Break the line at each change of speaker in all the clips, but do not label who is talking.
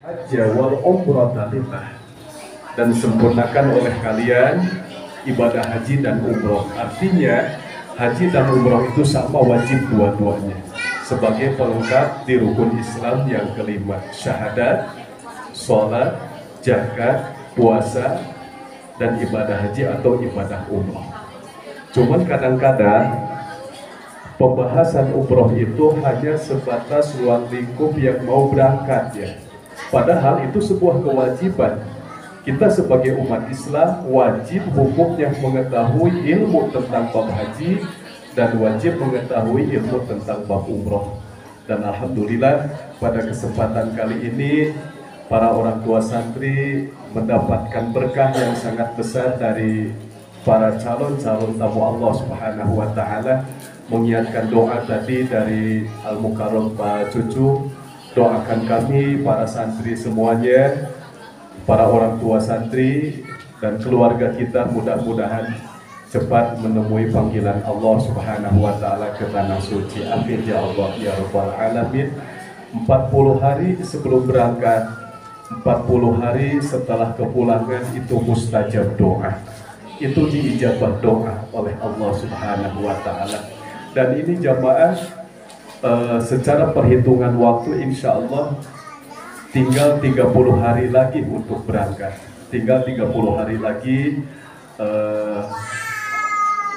Hajja wal umrata lillah, dan sempurnakan oleh kalian ibadah haji dan umroh. Artinya haji dan umroh itu sama, wajib dua-duanya sebagai pelengkap di rukun Islam yang kelima, syahadat, sholat, zakat, puasa, dan ibadah haji atau ibadah umroh. Cuman kadang-kadang pembahasan umroh itu hanya sebatas ruang lingkup yang mau berangkat, ya. Padahal itu sebuah kewajiban. Kita sebagai umat Islam wajib hukumnya mengetahui ilmu tentang bab haji dan wajib mengetahui ilmu tentang bab umroh. Dan alhamdulillah pada kesempatan kali ini para orang tua santri mendapatkan berkah yang sangat besar dari para calon-calon tamu Allah Subhanahu wa taala. Mengingatkan doa tadi dari Al-Mukarram Pak Cucu, doakan kami para santri semuanya, para orang tua santri dan keluarga kita mudah-mudahan cepat menemui panggilan Allah Subhanahu wa taala ke tanah suci. Amin ya Allah ya rabbal alamin. 40 hari sebelum berangkat, 40 hari setelah kepulangan itu mustajab doa. Itu diijabah doa oleh Allah Subhanahu wa taala. Dan ini jamaah secara perhitungan waktu insya Allah tinggal 30 hari lagi untuk berangkat. Tinggal 30 hari lagi.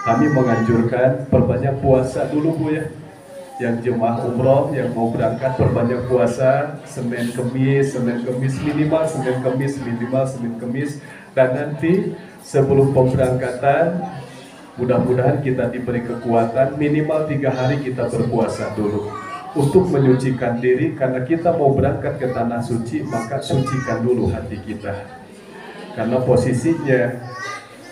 Kami menganjurkan perbanyak puasa dulu Bu ya. Yang jemaah umroh yang mau berangkat perbanyak puasa Senin Kemis minimal, Senin Kemis minimal, Senin Kemis. Dan nanti sebelum pemberangkatan mudah-mudahan kita diberi kekuatan minimal 3 hari kita berpuasa dulu untuk menyucikan diri, karena kita mau berangkat ke tanah suci, maka sucikan dulu hati kita. Karena posisinya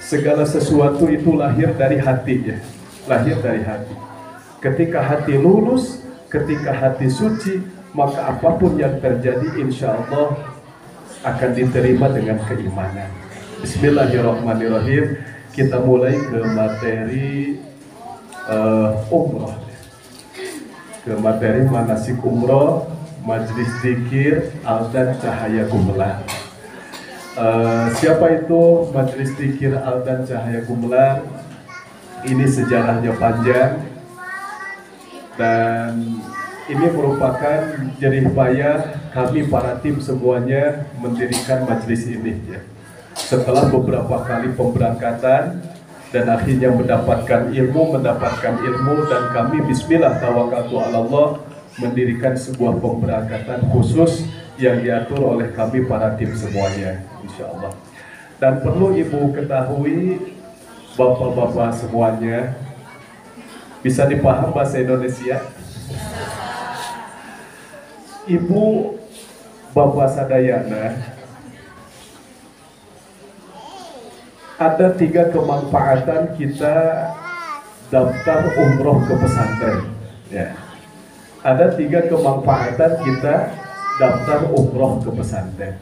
segala sesuatu itu lahir dari hati ya, lahir dari hati. Ketika hati lulus, ketika hati suci, maka apapun yang terjadi insya Allah akan diterima dengan keimanan. Bismillahirrahmanirrahim. Kita mulai ke materi umroh, ke materi manasik umroh, Majelis Dzikir Aldan Cahaya Gumelar. Siapa itu Majelis Dzikir Aldan Cahaya Gumelar? Ini sejarahnya panjang dan ini merupakan jerih payah kami para tim semuanya mendirikan majelis ini ya. Setelah beberapa kali pemberangkatan dan akhirnya mendapatkan ilmu dan kami bismillah tawakkaltu ala Allah mendirikan sebuah pemberangkatan khusus yang diatur oleh kami para tim semuanya insyaallah. Dan perlu Ibu ketahui, Bapak-bapak semuanya, bisa dipaham bahasa Indonesia? Ibu Bapak sadayana, ada 3 kemanfaatan kita daftar umroh ke pesantren ya. Ada 3 kemanfaatan kita daftar umroh ke pesantren.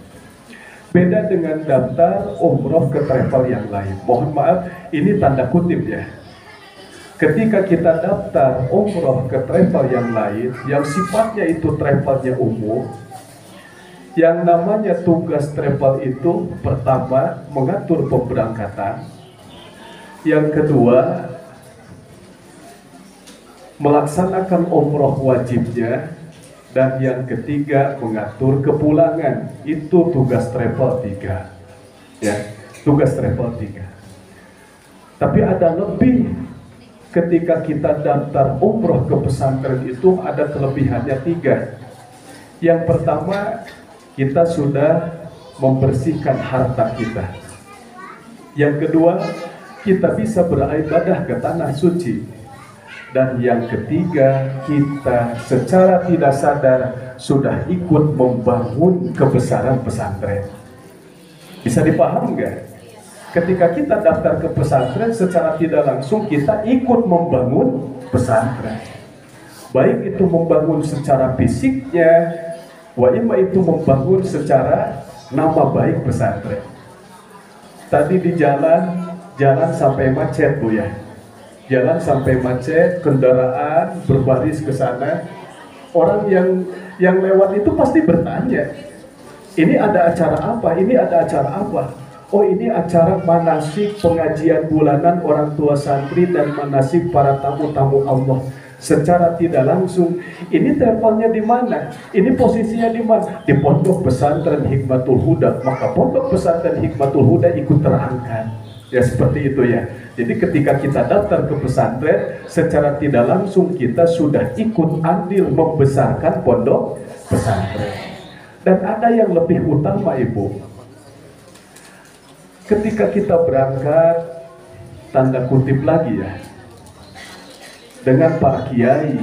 Beda dengan daftar umroh ke travel yang lain. Mohon maaf, ini tanda kutip ya. Ketika kita daftar umroh ke travel yang lain, yang sifatnya itu travelnya umum, yang namanya tugas travel itu pertama mengatur pemberangkatan, yang kedua melaksanakan umroh wajibnya, dan yang ketiga mengatur kepulangan. Itu tugas travel 3 ya, tugas travel 3. Tapi ada lebih. Ketika kita daftar umroh ke pesantren itu ada kelebihannya 3. Yang pertama, kita sudah membersihkan harta kita. Yang kedua, kita bisa beribadah ke tanah suci. Dan yang ketiga, kita secara tidak sadar sudah ikut membangun kebesaran pesantren. Bisa dipaham nggak? Ketika kita daftar ke pesantren, secara tidak langsung kita ikut membangun pesantren. Baik itu membangun secara fisiknya, wa imma itu membangun secara nama baik pesantren. Tadi di jalan sampai macet Bu ya. Jalan sampai macet, kendaraan berbaris ke sana. Orang yang lewat itu pasti bertanya, Ini ada acara apa? Ini ada acara apa? Oh, ini acara manasik pengajian bulanan orang tua santri dan manasik para tamu-tamu Allah. Secara tidak langsung, ini travelnya di mana? Ini posisinya di mana? Di Pondok Pesantren Hikmatul Huda. Maka Pondok Pesantren Hikmatul Huda ikut terangkat. Ya seperti itu ya. Jadi ketika kita daftar ke pesantren, secara tidak langsung kita sudah ikut andil membesarkan pondok pesantren. Dan ada yang lebih utama, Ibu. Ketika kita berangkat, tanda kutip lagi ya, dengan para kiai,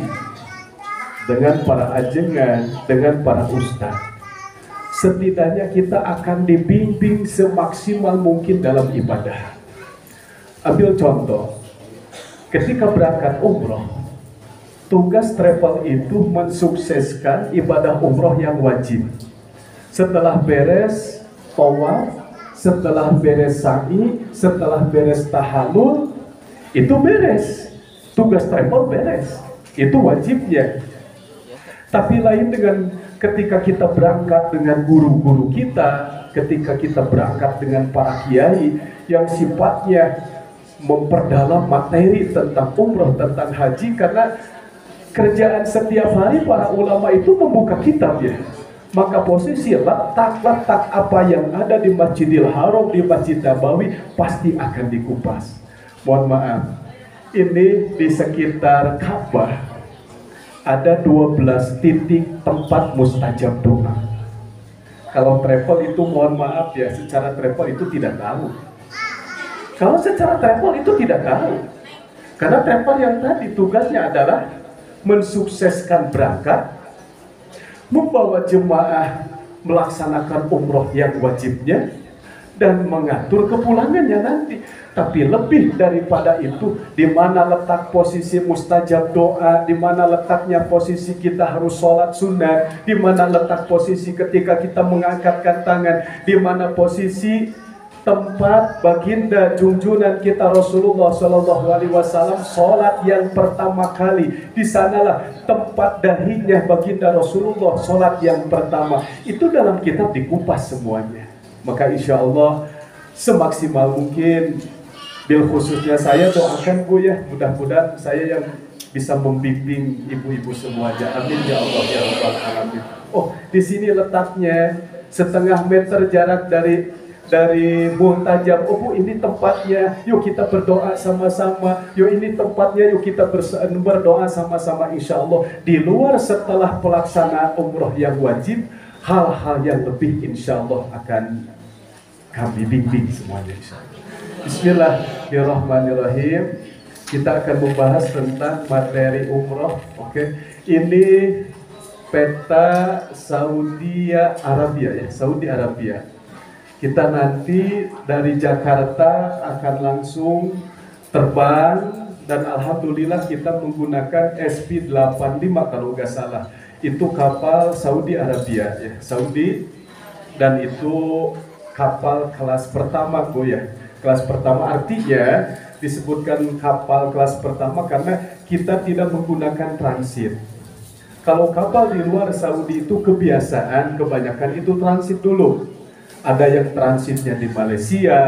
dengan para ajengan, dengan para ustaz, setidaknya kita akan dibimbing semaksimal mungkin dalam ibadah. Ambil contoh, ketika berangkat umroh, tugas travel itu mensukseskan ibadah umroh yang wajib. Setelah beres tawaf, setelah beres sa'i, setelah beres tahallul, itu beres. Tugas travel beres, itu wajibnya. Tapi lain dengan ketika kita berangkat dengan guru-guru kita, ketika kita berangkat dengan para kiai yang sifatnya memperdalam materi tentang umroh, tentang haji, karena kerjaan setiap hari para ulama itu membuka kitab ya. Maka posisi letak-letak apa yang ada di Masjidil Haram, di Masjid Nabawi pasti akan dikupas. Mohon maaf, ini di sekitar Ka'bah ada 12 titik tempat mustajab doa. Kalau travel itu mohon maaf ya, secara travel itu tidak tahu. Kalau secara travel itu tidak tahu. Karena travel yang tadi tugasnya adalah mensukseskan berangkat, membawa jemaah melaksanakan umroh yang wajibnya, dan mengatur kepulangannya nanti. Tapi lebih daripada itu, di mana letak posisi mustajab doa, di mana letaknya posisi kita harus sholat sunnah, di mana letak posisi ketika kita mengangkatkan tangan, di mana posisi tempat baginda junjungan kita Rasulullah Shallallahu Alaihi Wasallam sholat yang pertama kali. Di sanalah tempat dahinya baginda Rasulullah sholat yang pertama. Itu dalam kitab dikupas semuanya. Maka insya Allah semaksimal mungkin, bil khususnya saya doakan Bu ya, mudah-mudahan saya yang bisa membimbing ibu-ibu semuanya. Amin ya Allah ya Rabbal Alamin. Oh, di sini letaknya setengah meter jarak dari Muntajab. Oh Bu, ini tempatnya, yuk kita berdoa sama-sama. Yuk ini tempatnya, yuk kita berdoa sama-sama. Insya Allah di luar setelah pelaksanaan umroh yang wajib, hal-hal yang lebih insya Allah akan kami bimbing semuanya insya Allah. Bismillahirrahmanirrahim. Kita akan membahas tentang materi umroh. Oke, ini peta Saudi Arabia ya, Saudi Arabia. Kita nanti dari Jakarta akan langsung terbang, dan alhamdulillah kita menggunakan SP85 kalau nggak salah. Itu kapal Saudi Arabia ya, Saudi, dan itu kapal kelas pertama Bu ya. Kelas pertama artinya disebutkan kapal kelas pertama karena kita tidak menggunakan transit. Kalau kapal di luar Saudi itu kebiasaan kebanyakan itu transit dulu. Ada yang transitnya di Malaysia,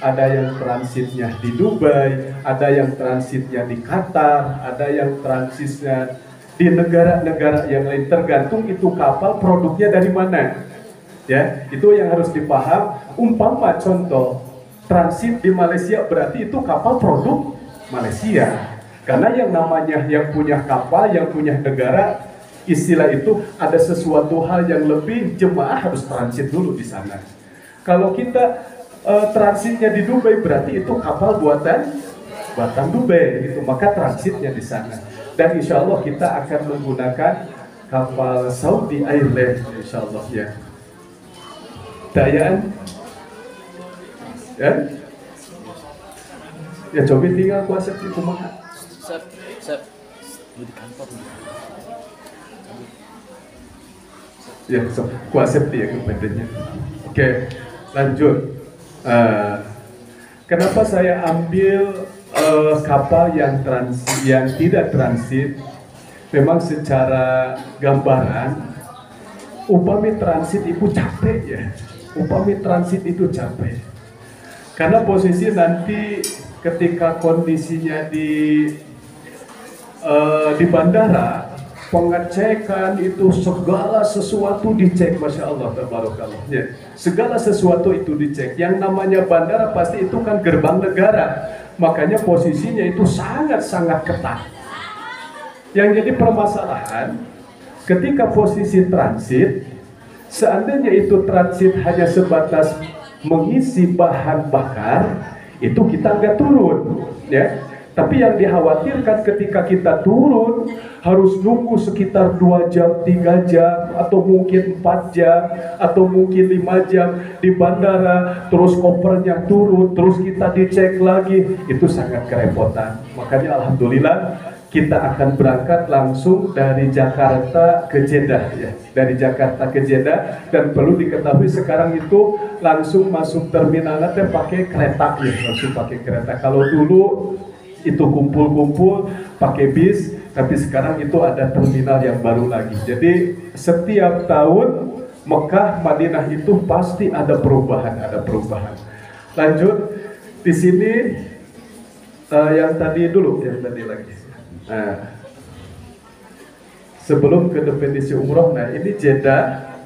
ada yang transitnya di Dubai, ada yang transitnya di Qatar, ada yang transitnya di negara-negara yang lain. Tergantung itu kapal produknya dari mana. Ya, itu yang harus dipaham. Umpama contoh, transit di Malaysia berarti itu kapal produk Malaysia. Karena yang namanya yang punya kapal, yang punya negara, istilah itu ada sesuatu hal yang lebih, jemaah harus transit dulu di sana. Kalau kita transitnya di Dubai berarti itu kapal buatan Dubai gitu, maka transitnya di sana. Dan insya Allah kita akan menggunakan kapal Saudi Airlines insya Allah ya. Dayaan ya coba tinggal kuasa itu maka. Ya, so, kuasa dia kepadanya. Oke, lanjut. Kenapa saya ambil kapal yang tidak transit? Memang secara gambaran upami transit itu capek ya, upami transit itu capek. Karena posisi nanti ketika kondisinya di bandara, pengecekan itu segala sesuatu dicek, masya Allah, tabarakallah. Ya. Segala sesuatu itu dicek. Yang namanya bandara pasti itu kan gerbang negara, makanya posisinya itu sangat-sangat ketat. Yang jadi permasalahan, ketika posisi transit, seandainya itu transit hanya sebatas mengisi bahan bakar, itu kita nggak turun, ya. Tapi yang dikhawatirkan ketika kita turun harus nunggu sekitar 2 jam, 3 jam, atau mungkin 4 jam, atau mungkin 5 jam di bandara, terus kopernya turun, terus kita dicek lagi, itu sangat kerepotan. Makanya alhamdulillah kita akan berangkat langsung dari Jakarta ke Jeddah, ya. Dari Jakarta ke Jeddah, dan perlu diketahui sekarang itu langsung masuk terminalnya pakai kereta, ya, langsung pakai kereta. Kalau dulu itu kumpul-kumpul pakai bis, tapi sekarang itu ada terminal yang baru lagi. Jadi setiap tahun Mekah, Madinah itu pasti ada perubahan, Lanjut di sini yang tadi lagi. Nah, sebelum ke definisi umroh, nah ini Jeddah.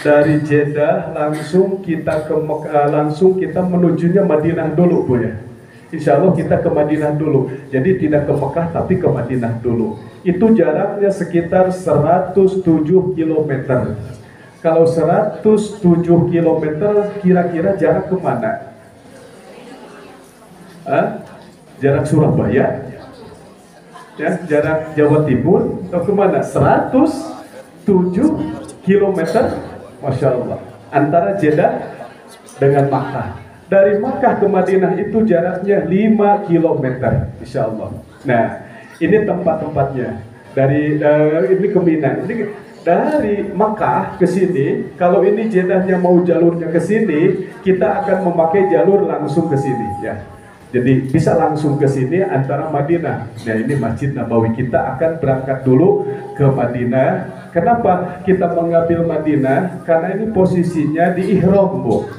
Dari Jeddah langsung kita ke Mekah, langsung kita menujunya Madinah dulu, Bu ya. Insya Allah kita ke Madinah dulu. Jadi tidak ke Mekah tapi ke Madinah dulu. Itu jaraknya sekitar 107 km. Kalau 107 km kira-kira jarak kemana? Jarak Surabaya? Ya, jarak Jawa Timur atau kemana? 107 km, Masya Allah, antara Jeddah dengan Makkah. Dari Makkah ke Madinah itu jaraknya 5 km, Insya Allah. Nah, ini tempat-tempatnya. Ini ke Mina. Ini dari Makkah ke sini. Kalau ini Jeddahnya mau jalurnya ke sini, kita akan memakai jalur langsung ke sini, ya. Jadi bisa langsung ke sini antara Madinah. Nah, ini Masjid Nabawi. Kita akan berangkat dulu ke Madinah. Kenapa kita mengambil Madinah? Karena ini posisinya di ihram, Bu.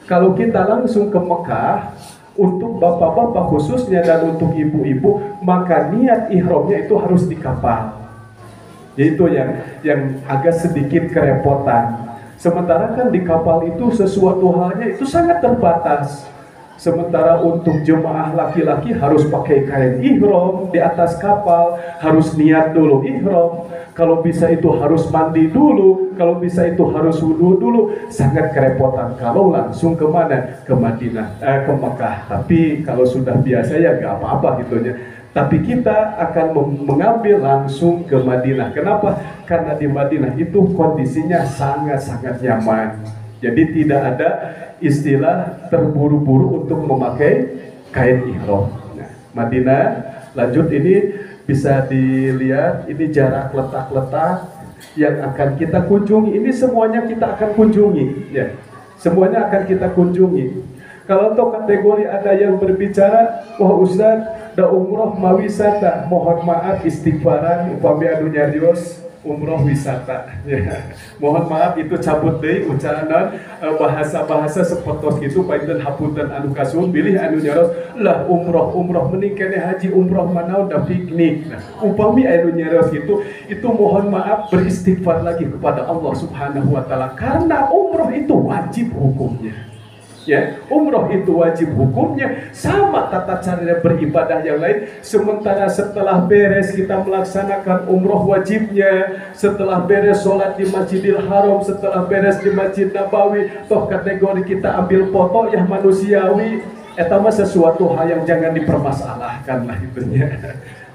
Kalau kita langsung ke Mekah, untuk bapak-bapak khususnya dan untuk ibu-ibu, maka niat ihramnya itu harus di kapal. Yaitu yang agak sedikit kerepotan. Sementara kan di kapal itu sesuatu halnya itu sangat terbatas. Sementara untuk jemaah laki-laki harus pakai kain ihram di atas kapal, harus niat dulu ihram. Kalau bisa itu harus mandi dulu, kalau bisa itu harus wudu dulu. Sangat kerepotan kalau langsung ke mana? Ke Madinah, ke Mekah. Tapi kalau sudah biasa ya gak apa-apa gitunya. Tapi kita akan mengambil langsung ke Madinah. Kenapa? Karena di Madinah itu kondisinya sangat-sangat nyaman. Jadi tidak ada istilah terburu-buru untuk memakai kain ihram. Nah, Madinah, lanjut ini bisa dilihat, ini jarak letak-letak yang akan kita kunjungi. Ini semuanya kita akan kunjungi, ya. Semuanya akan kita kunjungi. Kalau untuk kategori ada yang berbicara, wah Ustaz, da umroh ma wisata, mohon maaf istighfaran upami anu nyarios umroh wisata, ya. Mohon maaf itu cabut deui ucapan bahasa-bahasa sepertos gitu painten hapunten anu kasuhun bilih anu nyaros lah umroh mending kene haji umroh manaon da piknik. Nah, upami anu nyaros itu mohon maaf beristighfar lagi kepada Allah Subhanahu wa taala karena umroh itu wajib hukumnya. Ya, umroh itu wajib hukumnya sama tata cara beribadah yang lain. Sementara setelah beres kita melaksanakan umroh wajibnya, setelah beres sholat di Masjidil Haram, setelah beres di Masjid Nabawi, toh kategori kita ambil foto ya manusiawi, eta mah sesuatu hal yang jangan dipermasalahkan lah itunya.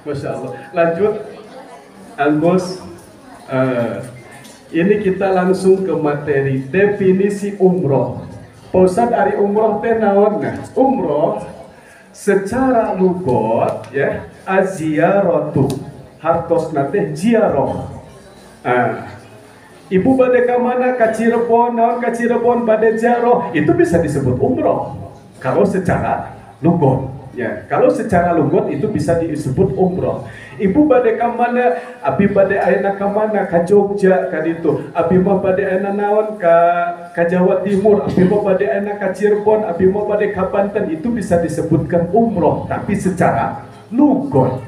Masya Allah. Lanjut, Angus. Ini kita langsung ke materi definisi umroh. Pusat dari umroh teh naon? Nah, umroh secara lugot ya aziyaratu hartosna teh ziarah. Ibu bade ka mana? Ka Cirebon, naon ka Cirebon bade ziarah, itu bisa disebut umroh kalau secara lugot. Ya, kalau secara lugat itu bisa disebut umroh. Ibu bade ka mana? Abi bade ayeuna ka mana? Ka Jogja ka ditu. Abi mah bade ayeuna naon ka Jawa Timur. Abi mah bade ayeuna ka Cirebon. Abi mah bade ka Banten. Itu bisa disebutkan umroh, tapi secara lugat.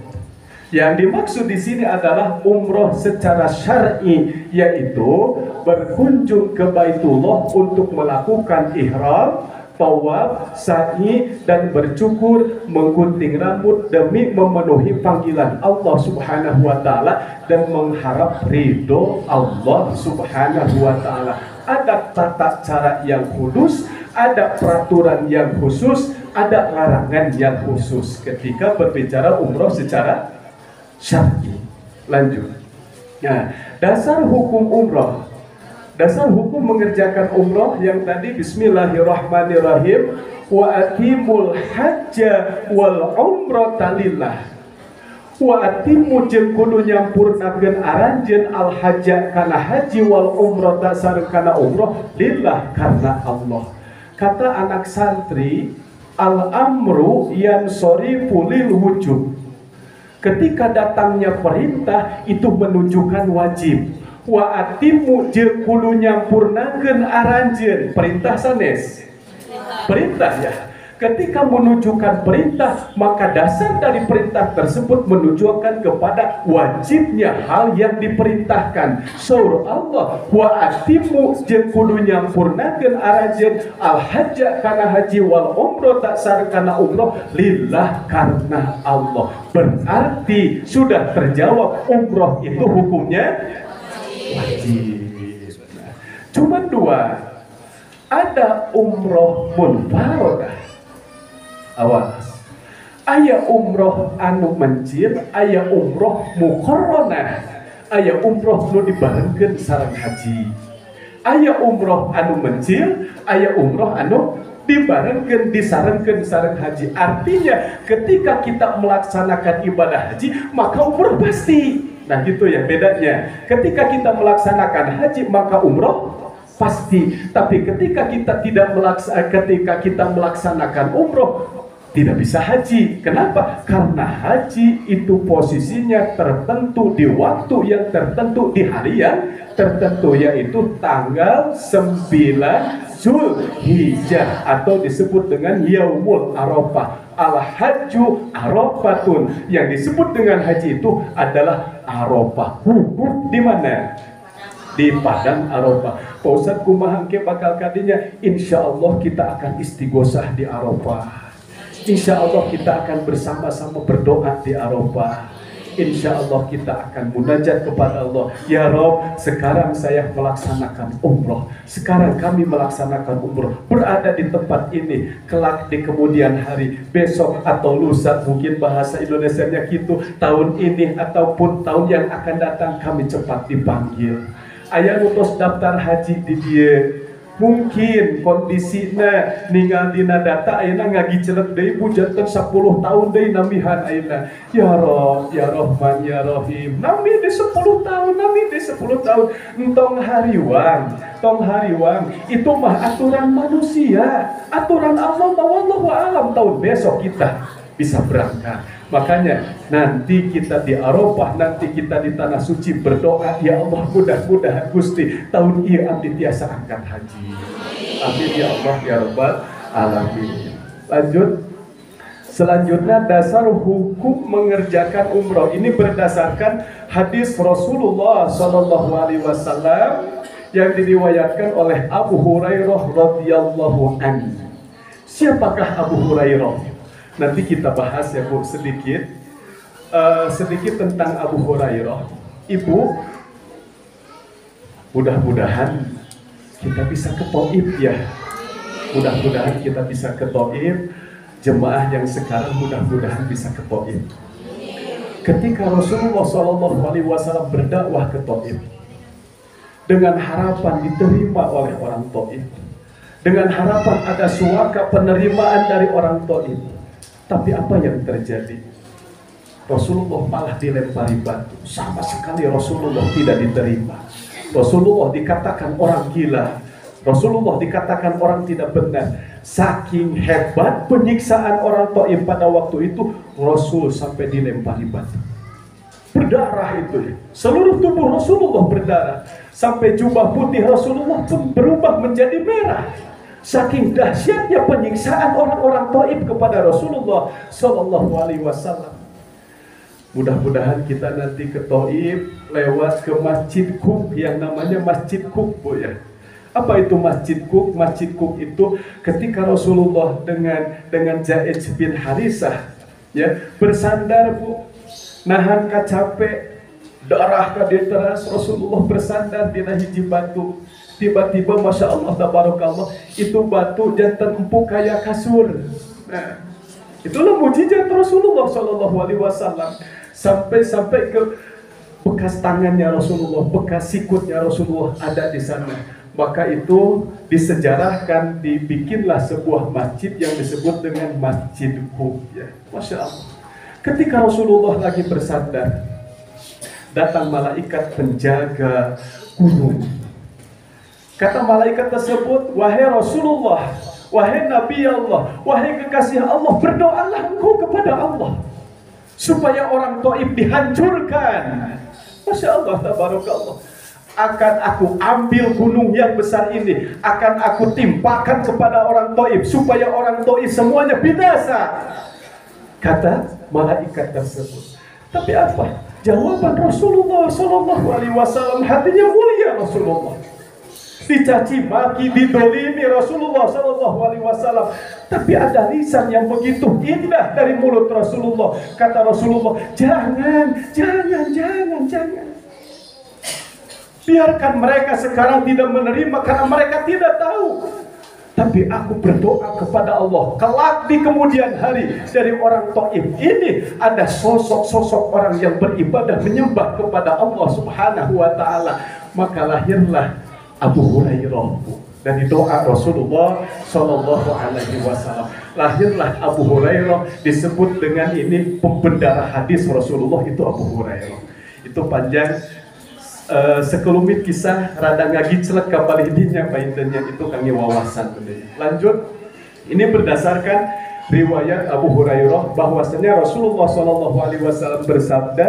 Yang dimaksud di sini adalah umroh secara syar'i, yaitu berkunjung ke Baitullah untuk melakukan ihram, tawaf, sa'i, dan bercukur, menggunting rambut demi memenuhi panggilan Allah Subhanahu wa Ta'ala dan mengharap ridho Allah Subhanahu wa Ta'ala. Ada tata cara yang khusus, ada peraturan yang khusus, ada larangan yang khusus ketika berbicara umroh secara syar'i. Lanjut. Nah, dasar hukum umroh. Dasar hukum mengerjakan umroh yang tadi bismillahirrahmanirrahim, wa atimul hajja wal umrata lillah. Wa atimu jeung kudu nyampurnakeun aranjeun al hajja kana haji wal umrata sareng kana umroh lillah karena Allah. Kata anak santri, al amru yansorifu lil wujub. Ketika datangnya perintah itu menunjukkan wajib. Wa atimu jeung kudu nyampurnakeun aranjeun. Perintah sanes. Perintah ya. Ketika menunjukkan perintah, maka dasar dari perintah tersebut menunjukkan kepada wajibnya hal yang diperintahkan. Surah Allah, wa atimu jeung kudu nyampurnakeun aranjeun al hajja kana haji wal umrah tak sareng kana umrah lillah karena Allah. Berarti sudah terjawab umroh itu hukumnya wajib. Cuma dua, ada umroh munfarodah. Awas, aya umroh anu mencil, aya umroh muqarranah, aya umroh nu dibarengkeun sareng haji. Aya umroh anu mencil, aya umroh anu dibarengkeun disarengkeun sareng haji. Artinya ketika kita melaksanakan ibadah haji, maka umroh pasti. Nah gitu ya bedanya. Ketika kita melaksanakan haji, maka umroh pasti. Tapi ketika kita melaksanakan umroh, tidak bisa haji. Kenapa? Karena haji itu posisinya tertentu di waktu yang tertentu, di hari yang tertentu, yaitu tanggal 9 Zulhijjah atau disebut dengan Yaumul Arafah. Al-Hajju Arafatun. Yang disebut dengan haji itu adalah Arafah. Wukuf di mana? Di Padang Arafah. Pak Ustadz kumaha engke bakal kadinya? Insya Allah kita akan istighosah di Arafah. Insya Allah kita akan bersama-sama berdoa di Arafah. Insya Allah kita akan munajat kepada Allah. Ya Rob, sekarang saya melaksanakan umroh. Sekarang kami melaksanakan umroh. Berada di tempat ini. Kelak di kemudian hari, besok atau lusa, mungkin bahasa Indonesianya gitu, tahun ini ataupun tahun yang akan datang kami cepat dipanggil. Aya ngutos daftar haji di dia. Mungkin kondisinya ninggal dina data ayeuna ngagicelek deui pujanten 10 tahun deui namihan ayeuna. Ya Rob, ya Rahman, ya Rahim. Nami di 10 tahun, nami di 10 tahun. Entong hariwang. Itu mah aturan manusia. Aturan Allah mah wallahu alam, tahun besok kita bisa berangkat. Makanya nanti kita di Arafah, nanti kita di Tanah Suci berdoa, ya Allah mudah-mudahan Gusti tahun ieu abdi tiasa angkat haji. Amin ya Allah ya Rabbal alamin. Lanjut. Selanjutnya dasar hukum mengerjakan umroh ini berdasarkan hadis Rasulullah Shallallahu Alaihi Wasallam yang diriwayatkan oleh Abu Hurairah radhiyallahu anhu. Siapakah Abu Hurairah? Nanti kita bahas ya Bu sedikit tentang Abu Hurairah. Ibu, mudah-mudahan kita bisa ke Taif ya. Mudah-mudahan kita bisa ke Taif. Jemaah yang sekarang mudah-mudahan bisa ke Taif. Ketika Rasulullah SAW berdakwah ke Taif, dengan harapan diterima oleh orang Taif, dengan harapan ada suaka penerimaan dari orang Taif. Tapi apa yang terjadi? Rasulullah malah dilempari batu. Sama sekali Rasulullah tidak diterima. Rasulullah dikatakan orang gila. Rasulullah dikatakan orang tidak benar. Saking hebat penyiksaan orang Taif pada waktu itu, Rasul sampai dilempari batu. Berdarah itu, seluruh tubuh Rasulullah berdarah. Sampai jubah putih Rasulullah pun berubah menjadi merah. Saking dahsyatnya penyiksaan orang-orang Taif kepada Rasulullah Sallallahu Alaihi Wasallam. Mudah-mudahan kita nanti ke Taif lewat ke Masjid Qub yang namanya Masjid Qub, Bu ya. Apa itu Masjid Qub? Masjid Qub itu ketika Rasulullah dengan Zaid bin Harisah ya bersandar, Bu, nahan kacape, darah kadeteras, Rasulullah bersandar di hiji batu. Tiba-tiba Masya Allah tabarakallah, itu batu jantan empuk kayak kasur. Nah, itulah mujizat Rasulullah Sallallahu Alaihi Wasallam. Sampai ke bekas tangannya Rasulullah, bekas sikutnya Rasulullah ada di sana. Maka itu disejarahkan, dibikinlah sebuah masjid yang disebut dengan Masjid Qub ya. Masya Allah. Ketika Rasulullah lagi bersandar, datang malaikat penjaga gunung. Kata malaikat tersebut, wahai Rasulullah, wahai Nabi Allah, wahai kekasih Allah, berdoalah engkau kepada Allah supaya orang Taif dihancurkan. Masya Allah, tabarakallah. Akan aku ambil gunung yang besar ini, akan aku timpakan kepada orang Taif supaya orang Taif semuanya binasa. Kata malaikat tersebut. Tapi apa jawaban Rasulullah Sallallahu Alaihi Wasallam? Hatinya mulia Rasulullah. Dicaci maki, didolimi Rasulullah Sallallahu Alaihi Wasallam. Tapi ada lisan yang begitu indah dari mulut Rasulullah. Kata Rasulullah, jangan. Biarkan mereka sekarang tidak menerima karena mereka tidak tahu. Tapi aku berdoa kepada Allah, kelak di kemudian hari dari orang Taif ini ada sosok-sosok orang yang beribadah menyembah kepada Allah Subhanahu wa taala. Maka lahirlah Abu Hurairah dari doa Rasulullah Sallallahu Alaihi Wasallam. Lahirlah Abu Hurairah, disebut dengan ini pembendara hadis Rasulullah itu Abu Hurairah. Itu panjang, sekelumit kisah rada ngagiclet kapal hidinya paintennya itu kangi wawasan. Lanjut, ini berdasarkan riwayat Abu Hurairah bahwasanya Rasulullah Sallallahu Alaihi Wasallam bersabda,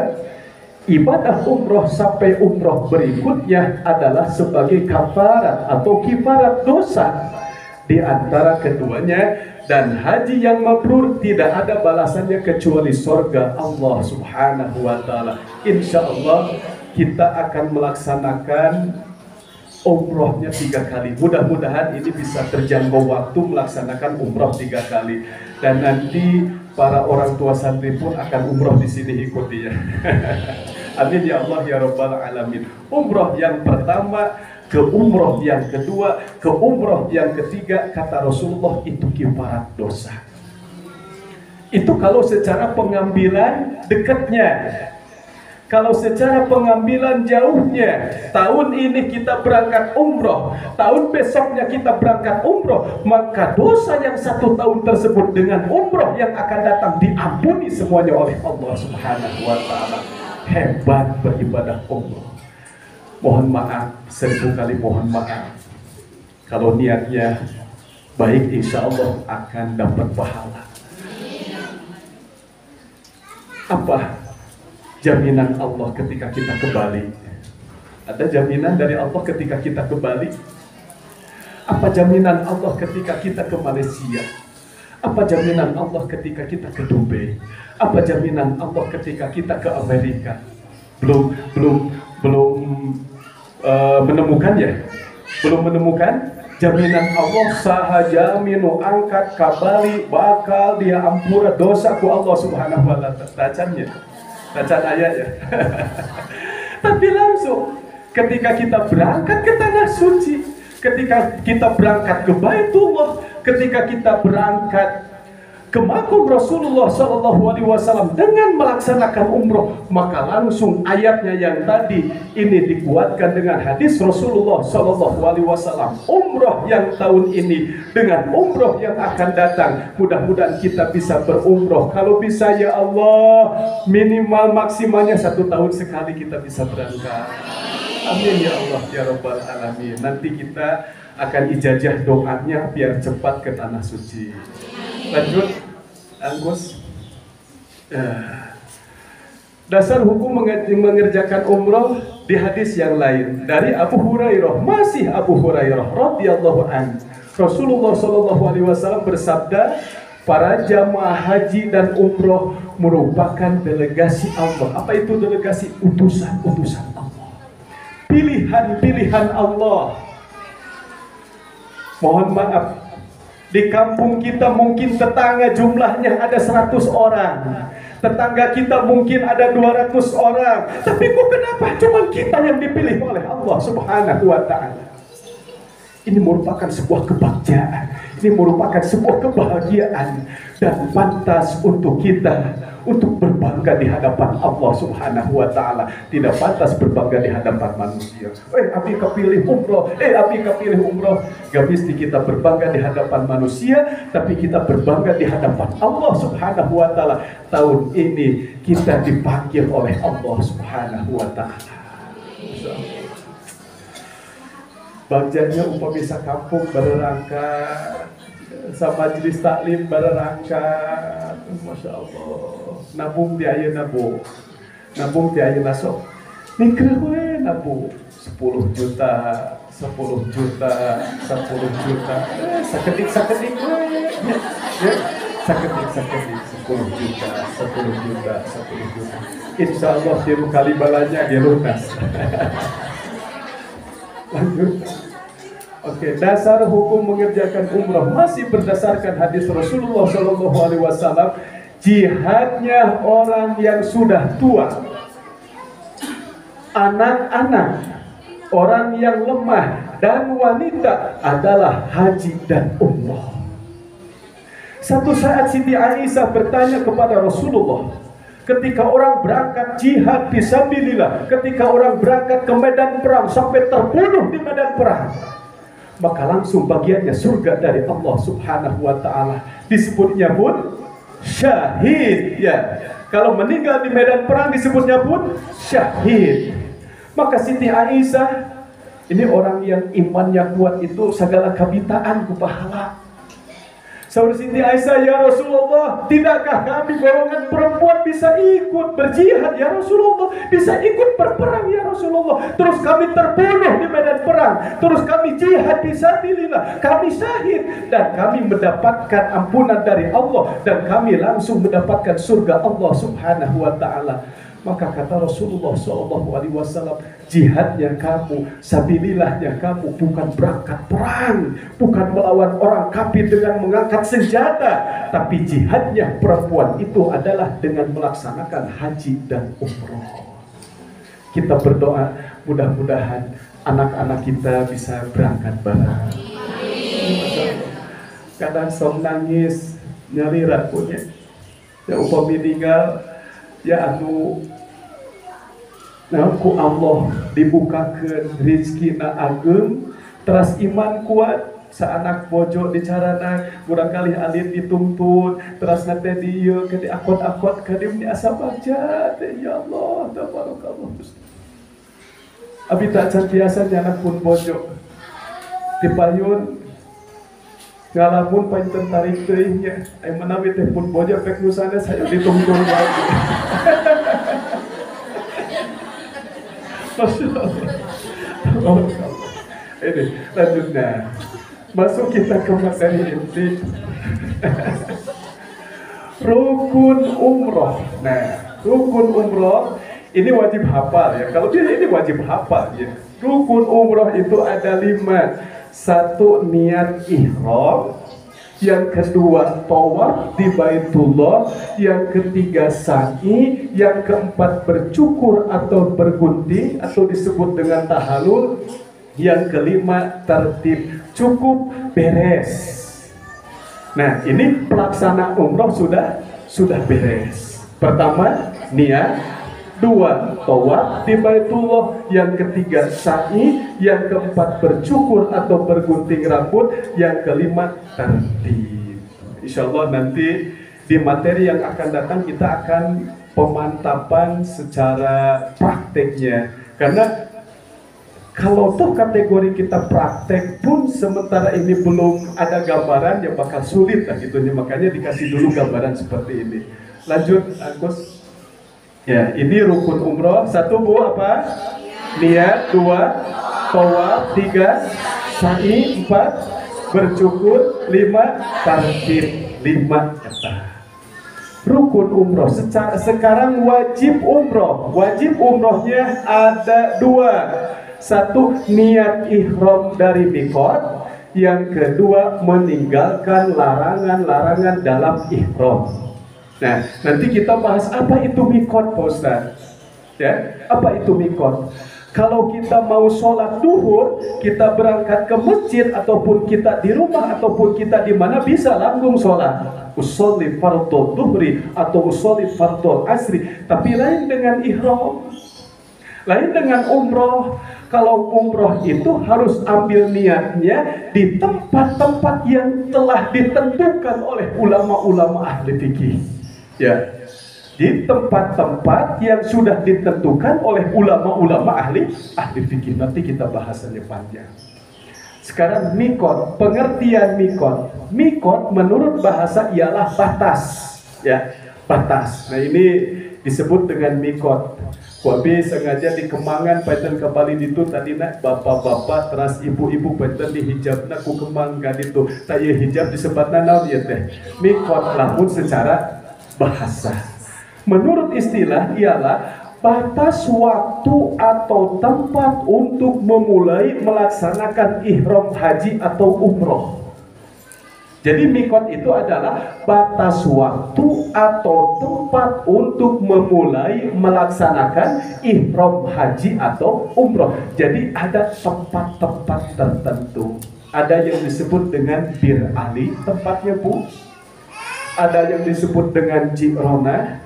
ibadah umroh sampai umroh berikutnya adalah sebagai kafarat atau kifarat dosa di antara keduanya, dan haji yang mabrur tidak ada balasannya kecuali surga Allah Subhanahu wa taala. Insyaallah kita akan melaksanakan umrohnya 3 kali. Mudah-mudahan ini bisa terjangkau waktu melaksanakan umroh 3 kali, dan nanti para orang tua santri pun akan umroh di sini ikuti ya. Amin ya Allah ya Rabbal Alamin. Umroh yang pertama ke umroh yang kedua ke umroh yang ketiga, kata Rasulullah, itu kifarat dosa. Itu kalau secara pengambilan dekatnya. Kalau secara pengambilan jauhnya, tahun ini kita berangkat umroh, tahun besoknya kita berangkat umroh, maka dosa yang 1 tahun tersebut dengan umroh yang akan datang diampuni semuanya oleh Allah Subhanahu wa taala. Hebat beribadah umroh. Mohon maaf, 1000 kali mohon maaf. Kalau niatnya baik, insya Allah akan dapat pahala. Apa jaminan Allah ketika kita ke Bali? Ada jaminan dari Allah ketika kita ke Bali? Apa jaminan Allah ketika kita ke Malaysia? Apa jaminan Allah ketika kita ke Dubai? Apa jaminan Allah ketika kita ke Amerika? Belum menemukannya. Belum menemukan jaminan Allah sahajaminu angkat ke Bali bakal dia ampura dosaku Allah Subhanahu wa taala. Bacaan ayatnya. Tapi langsung ketika kita berangkat ke tanah suci, ketika kita berangkat ke Baitullah, ketika kita berangkat ke makam Rasulullah Sallallahu Alaihi Wasallam dengan melaksanakan umroh, maka langsung ayatnya yang tadi ini dikuatkan dengan hadis Rasulullah Sallallahu Alaihi Wasallam. Umroh yang tahun ini dengan umroh yang akan datang, mudah-mudahan kita bisa berumroh. Kalau bisa ya Allah, minimal maksimalnya 1 tahun sekali kita bisa berangkat. Amin ya Allah ya Rabbal Alamin. Nanti kita akan ijazah doanya biar cepat ke tanah suci. Lanjut, Anggus. Dasar hukum mengerjakan umroh di hadis yang lain dari Abu Hurairah, masih Abu Hurairah radhiyallahu anhu. Rasulullah Shallallahu alaihi wasallam bersabda, para jamaah haji dan umroh merupakan delegasi Allah. Apa itu delegasi? Utusan-utusan Allah. Pilihan-pilihan Allah. Mohon maaf, di kampung kita mungkin tetangga jumlahnya ada 100 orang. Tetangga kita mungkin ada 200 orang. Tapi kok kenapa cuma kita yang dipilih oleh Allah Subhanahu wa ta'ala? Ini merupakan sebuah kebahagiaan. Ini merupakan sebuah kebahagiaan. Dan pantas untuk kita untuk berbangga di hadapan Allah Subhanahu wa ta'ala. Tidak pantas berbangga di hadapan manusia. Abi kepilih umroh, abi kepilih umroh. Gak mesti kita berbangga di hadapan manusia, tapi kita berbangga di hadapan Allah Subhanahu wa ta'ala. Tahun ini kita dipanggil oleh Allah Subhanahu wa ta'ala. Bagjanya upah bisa kampung berangkat, sama majelis taklim berangkat, Masya Allah. Nabung di ayeuna nabung, nabung di ayeuna sok. Nikah we nabung 10 juta, 10 juta, 10 juta. Sakedik we. Ya, sakedik 10 juta, 10 juta, 10 juta. Insya Allah tiru kali balanya dia lunas. Lanjut. Oke, dasar hukum mengerjakan umrah masih berdasarkan hadis Rasulullah Shallallahu alaihi wasallam. Jihadnya orang yang sudah tua, anak-anak, orang yang lemah dan wanita adalah haji dan umrah. Satu saat Siti Aisyah bertanya kepada Rasulullah, ketika orang berangkat jihad fisabilillah, ketika orang berangkat ke medan perang sampai terbunuh di medan perang, maka langsung bagiannya surga dari Allah Subhanahu wa ta'ala. Disebutnya pun syahid, ya. Kalau meninggal di medan perang disebutnya pun syahid. Maka Siti Aisyah, ini orang yang imannya kuat itu segala kabitaan ku pahala. Saudara Siti Aisyah, ya Rasulullah, tidakkah kami golongan perempuan bisa ikut berjihad ya Rasulullah, bisa ikut berperang ya Rasulullah, terus kami terbunuh di medan perang, terus kami jihad fisabilillah, kami syahid, dan kami mendapatkan ampunan dari Allah, dan kami langsung mendapatkan surga Allah Subhanahu wa ta'ala. Maka kata Rasulullah SAW, jihadnya kamu, sabilillahnya kamu bukan berangkat perang, bukan melawan orang kafir dengan mengangkat senjata, tapi jihadnya perempuan itu adalah dengan melaksanakan haji dan umroh. Kita berdoa mudah-mudahan anak-anak kita bisa berangkat bareng. Kadang som nangis nyari rakunya, ya upami meninggal, ya anu ku Allah dibukakan rizkina ageng, teras iman kuat, saanak bojo dicarana barangkali alit dituntut, teras nate dieu ke diakot-akot ke dim asa baca teh, ya Allah tabarakallah. Abi tak can biasa anak pun bojo dipayun ngalamun pancen tarik teuing nya aya menawi teh pun bojo pek nusana saya ditungtung lagi. Masya Allah. Ini lanjutnya masuk kita ke materi inti. Rukun umroh. Nah, rukun umroh ini wajib hafal ya. Kalau dia ini wajib hafal ya. Rukun umroh itu ada 5. 1, niat ihram. Yang kedua, tawaf di Baitullah. Yang ketiga, sa'i. Yang keempat, bercukur atau bergunting atau disebut dengan tahallul. Yang kelima, tertib. Cukup, beres. Nah, ini pelaksana umroh sudah beres. Pertama, niat. 2, tawaf di Baitullah. Yang ketiga, sa'i. Yang keempat, bercukur atau bergunting rambut. Yang kelima, tertib. Insya Allah nanti di materi yang akan datang kita akan pemantapan secara prakteknya. Karena Kalau toh kategori kita praktek pun sementara ini belum ada gambaran, ya bakal sulit lah gitu. Makanya dikasih dulu gambaran seperti ini. Lanjut, Agus. Ya, ini rukun umroh. 1 Bu apa? Niat. 2 tawaf. 3 sa'i. 4 bercukur. 5 tartib. 5 kata. Rukun umroh. Sekarang wajib umroh. Wajib umrohnya ada 2. 1 niat ihram dari mikot. Yang kedua meninggalkan larangan-larangan dalam ihram. Nah, nanti kita bahas apa itu mikot, Pak Ustaz. Ya, apa itu mikot? Kalau kita mau sholat duhur, kita berangkat ke masjid ataupun kita di rumah ataupun kita di mana bisa langsung sholat. Usolli fardhu duhri atau usolli fardhu asri. Tapi lain dengan ihram, lain dengan umroh. Kalau umroh itu harus ambil niatnya di tempat-tempat yang telah ditentukan oleh ulama-ulama ahli fikih. Ya, di tempat-tempat yang sudah ditentukan oleh ulama-ulama ahli fikih. Nanti kita bahasannya panjang. Sekarang mikot, pengertian mikot. Mikot menurut bahasa ialah batas, ya, batas. Nah, ini disebut dengan mikot. Wabi sengaja di Kemangan peten kembali itu tadi nak bapak-bapak teras ibu-ibu peten di hijab nak ku kemangkan itu. Saya hijab disebutna naon ieu teh? Mikot lamun secara bahasa. Menurut istilah ialah batas waktu atau tempat untuk memulai melaksanakan ihram haji atau umroh. Jadi mikot itu adalah batas waktu atau tempat untuk memulai melaksanakan ihram haji atau umroh. Jadi ada tempat-tempat tertentu. Ada yang disebut dengan Bir Ali tempatnya Bu. Ada yang disebut dengan Ji'ronah.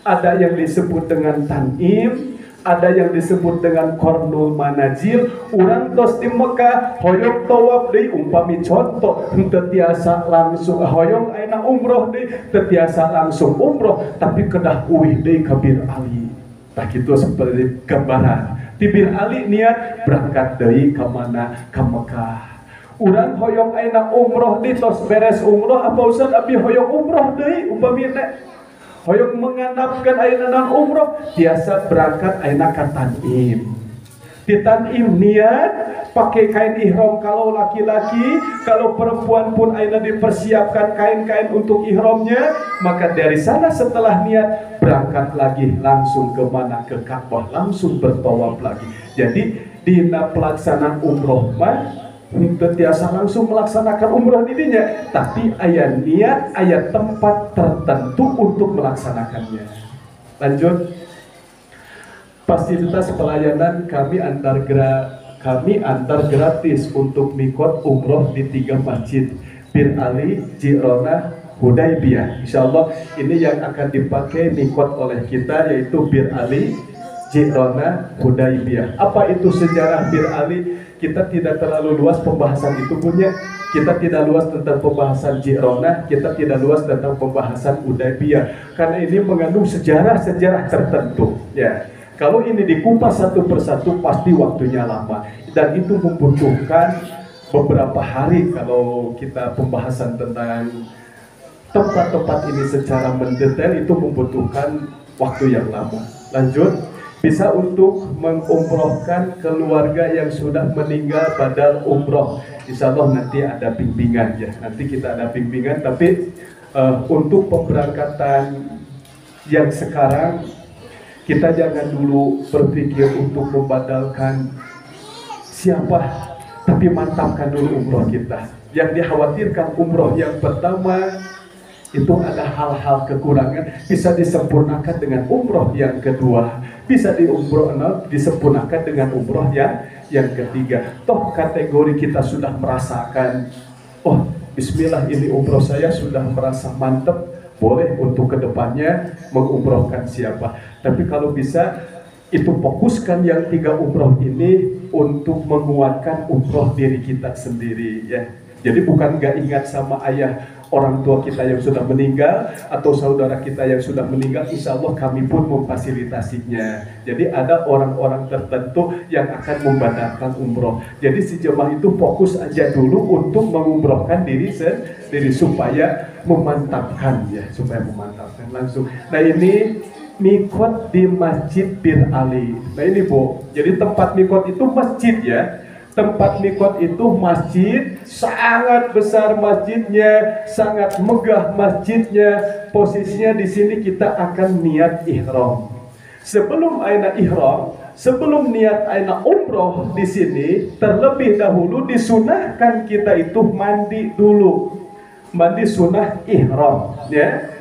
Ada yang disebut dengan Tanim. Ada yang disebut dengan Kornul Manajil. Urang tos di Mekah hoyong tawaf deui umpami contoh teu tiasa langsung hoyong ayeuna umroh deui teu tiasa langsung umroh tapi kedah uih deui ka Bir Ali. Tah kitu seperti gambaran. Di Bir Ali niat berangkat deui ka mana? Ka Mekah. Urang hoyong ayeuna umroh deui tos beres umroh apa usah abi hoyong umroh deui umpami hoyong menganapkan ayeuna umroh biasa berangkat ayeuna ka Tanim. Di Tanim niat pakai kain ihram kalau laki-laki, kalau perempuan pun ayeuna dipersiapkan kain-kain untuk ihramnya, maka dari sana setelah niat berangkat lagi langsung ke mana? Ke Ka'bah, langsung bertawaf lagi. Jadi dina pelaksanaan umroh mah tiasa langsung melaksanakan umroh dirinya, tapi ayat niat, ayat tempat tertentu untuk melaksanakannya. Lanjut, fasilitas pelayanan kami antar gratis untuk mikot umroh di 3 masjid, Bir Ali, Ji'ronah, Hudaybiyah. Insyaallah ini yang akan dipakai mikot oleh kita, yaitu Bir Ali, Ji'ronah, Hudaybiyah. Apa itu sejarah Bir Ali? Kita tidak terlalu luas pembahasan itu punya. Kita tidak luas tentang pembahasan Ji'ronah, kita tidak luas tentang pembahasan Hudaybiyah, karena ini mengandung sejarah-sejarah tertentu. Ya, kalau ini dikupas satu persatu pasti waktunya lama dan itu membutuhkan beberapa hari. Kalau kita pembahasan tentang tempat-tempat ini secara mendetail itu membutuhkan waktu yang lama. Lanjut. Bisa untuk mengumrohkan keluarga yang sudah meninggal badal umroh. Insya Allah nanti ada bimbingan ya. Nanti kita ada bimbingan. Tapi untuk pemberangkatan yang sekarang kita jangan dulu berpikir untuk membadalkan siapa, tapi mantapkan dulu umroh kita. Yang dikhawatirkan umroh yang pertama itu ada hal-hal kekurangan, bisa disempurnakan dengan umroh yang kedua, bisa disempurnakan dengan umroh yang ketiga. Toh kategori kita sudah merasakan, oh bismillah ini umroh saya sudah merasa mantap, boleh untuk kedepannya mengumrohkan siapa. Tapi kalau bisa itu fokuskan yang 3 umroh ini untuk menguatkan umroh diri kita sendiri ya. Jadi bukan nggak ingat sama ayah orang tua kita yang sudah meninggal atau saudara kita yang sudah meninggal, insya Allah kami pun memfasilitasinya. Jadi ada orang-orang tertentu yang akan membatalkan umroh. Jadi si jemaah itu fokus aja dulu untuk mengumrohkan diri sendiri supaya memantapkan ya, supaya memantapkan langsung. Nah ini mikot di Masjid Bir Ali. Nah ini Bu, jadi tempat mikot itu masjid ya. Tempat mikot itu masjid, sangat besar masjidnya, sangat megah masjidnya. Posisinya di sini kita akan niat ihram. Sebelum aina ihram, sebelum niat aina umroh di sini, terlebih dahulu disunahkan kita itu mandi dulu. Mandi sunnah ihram, ya.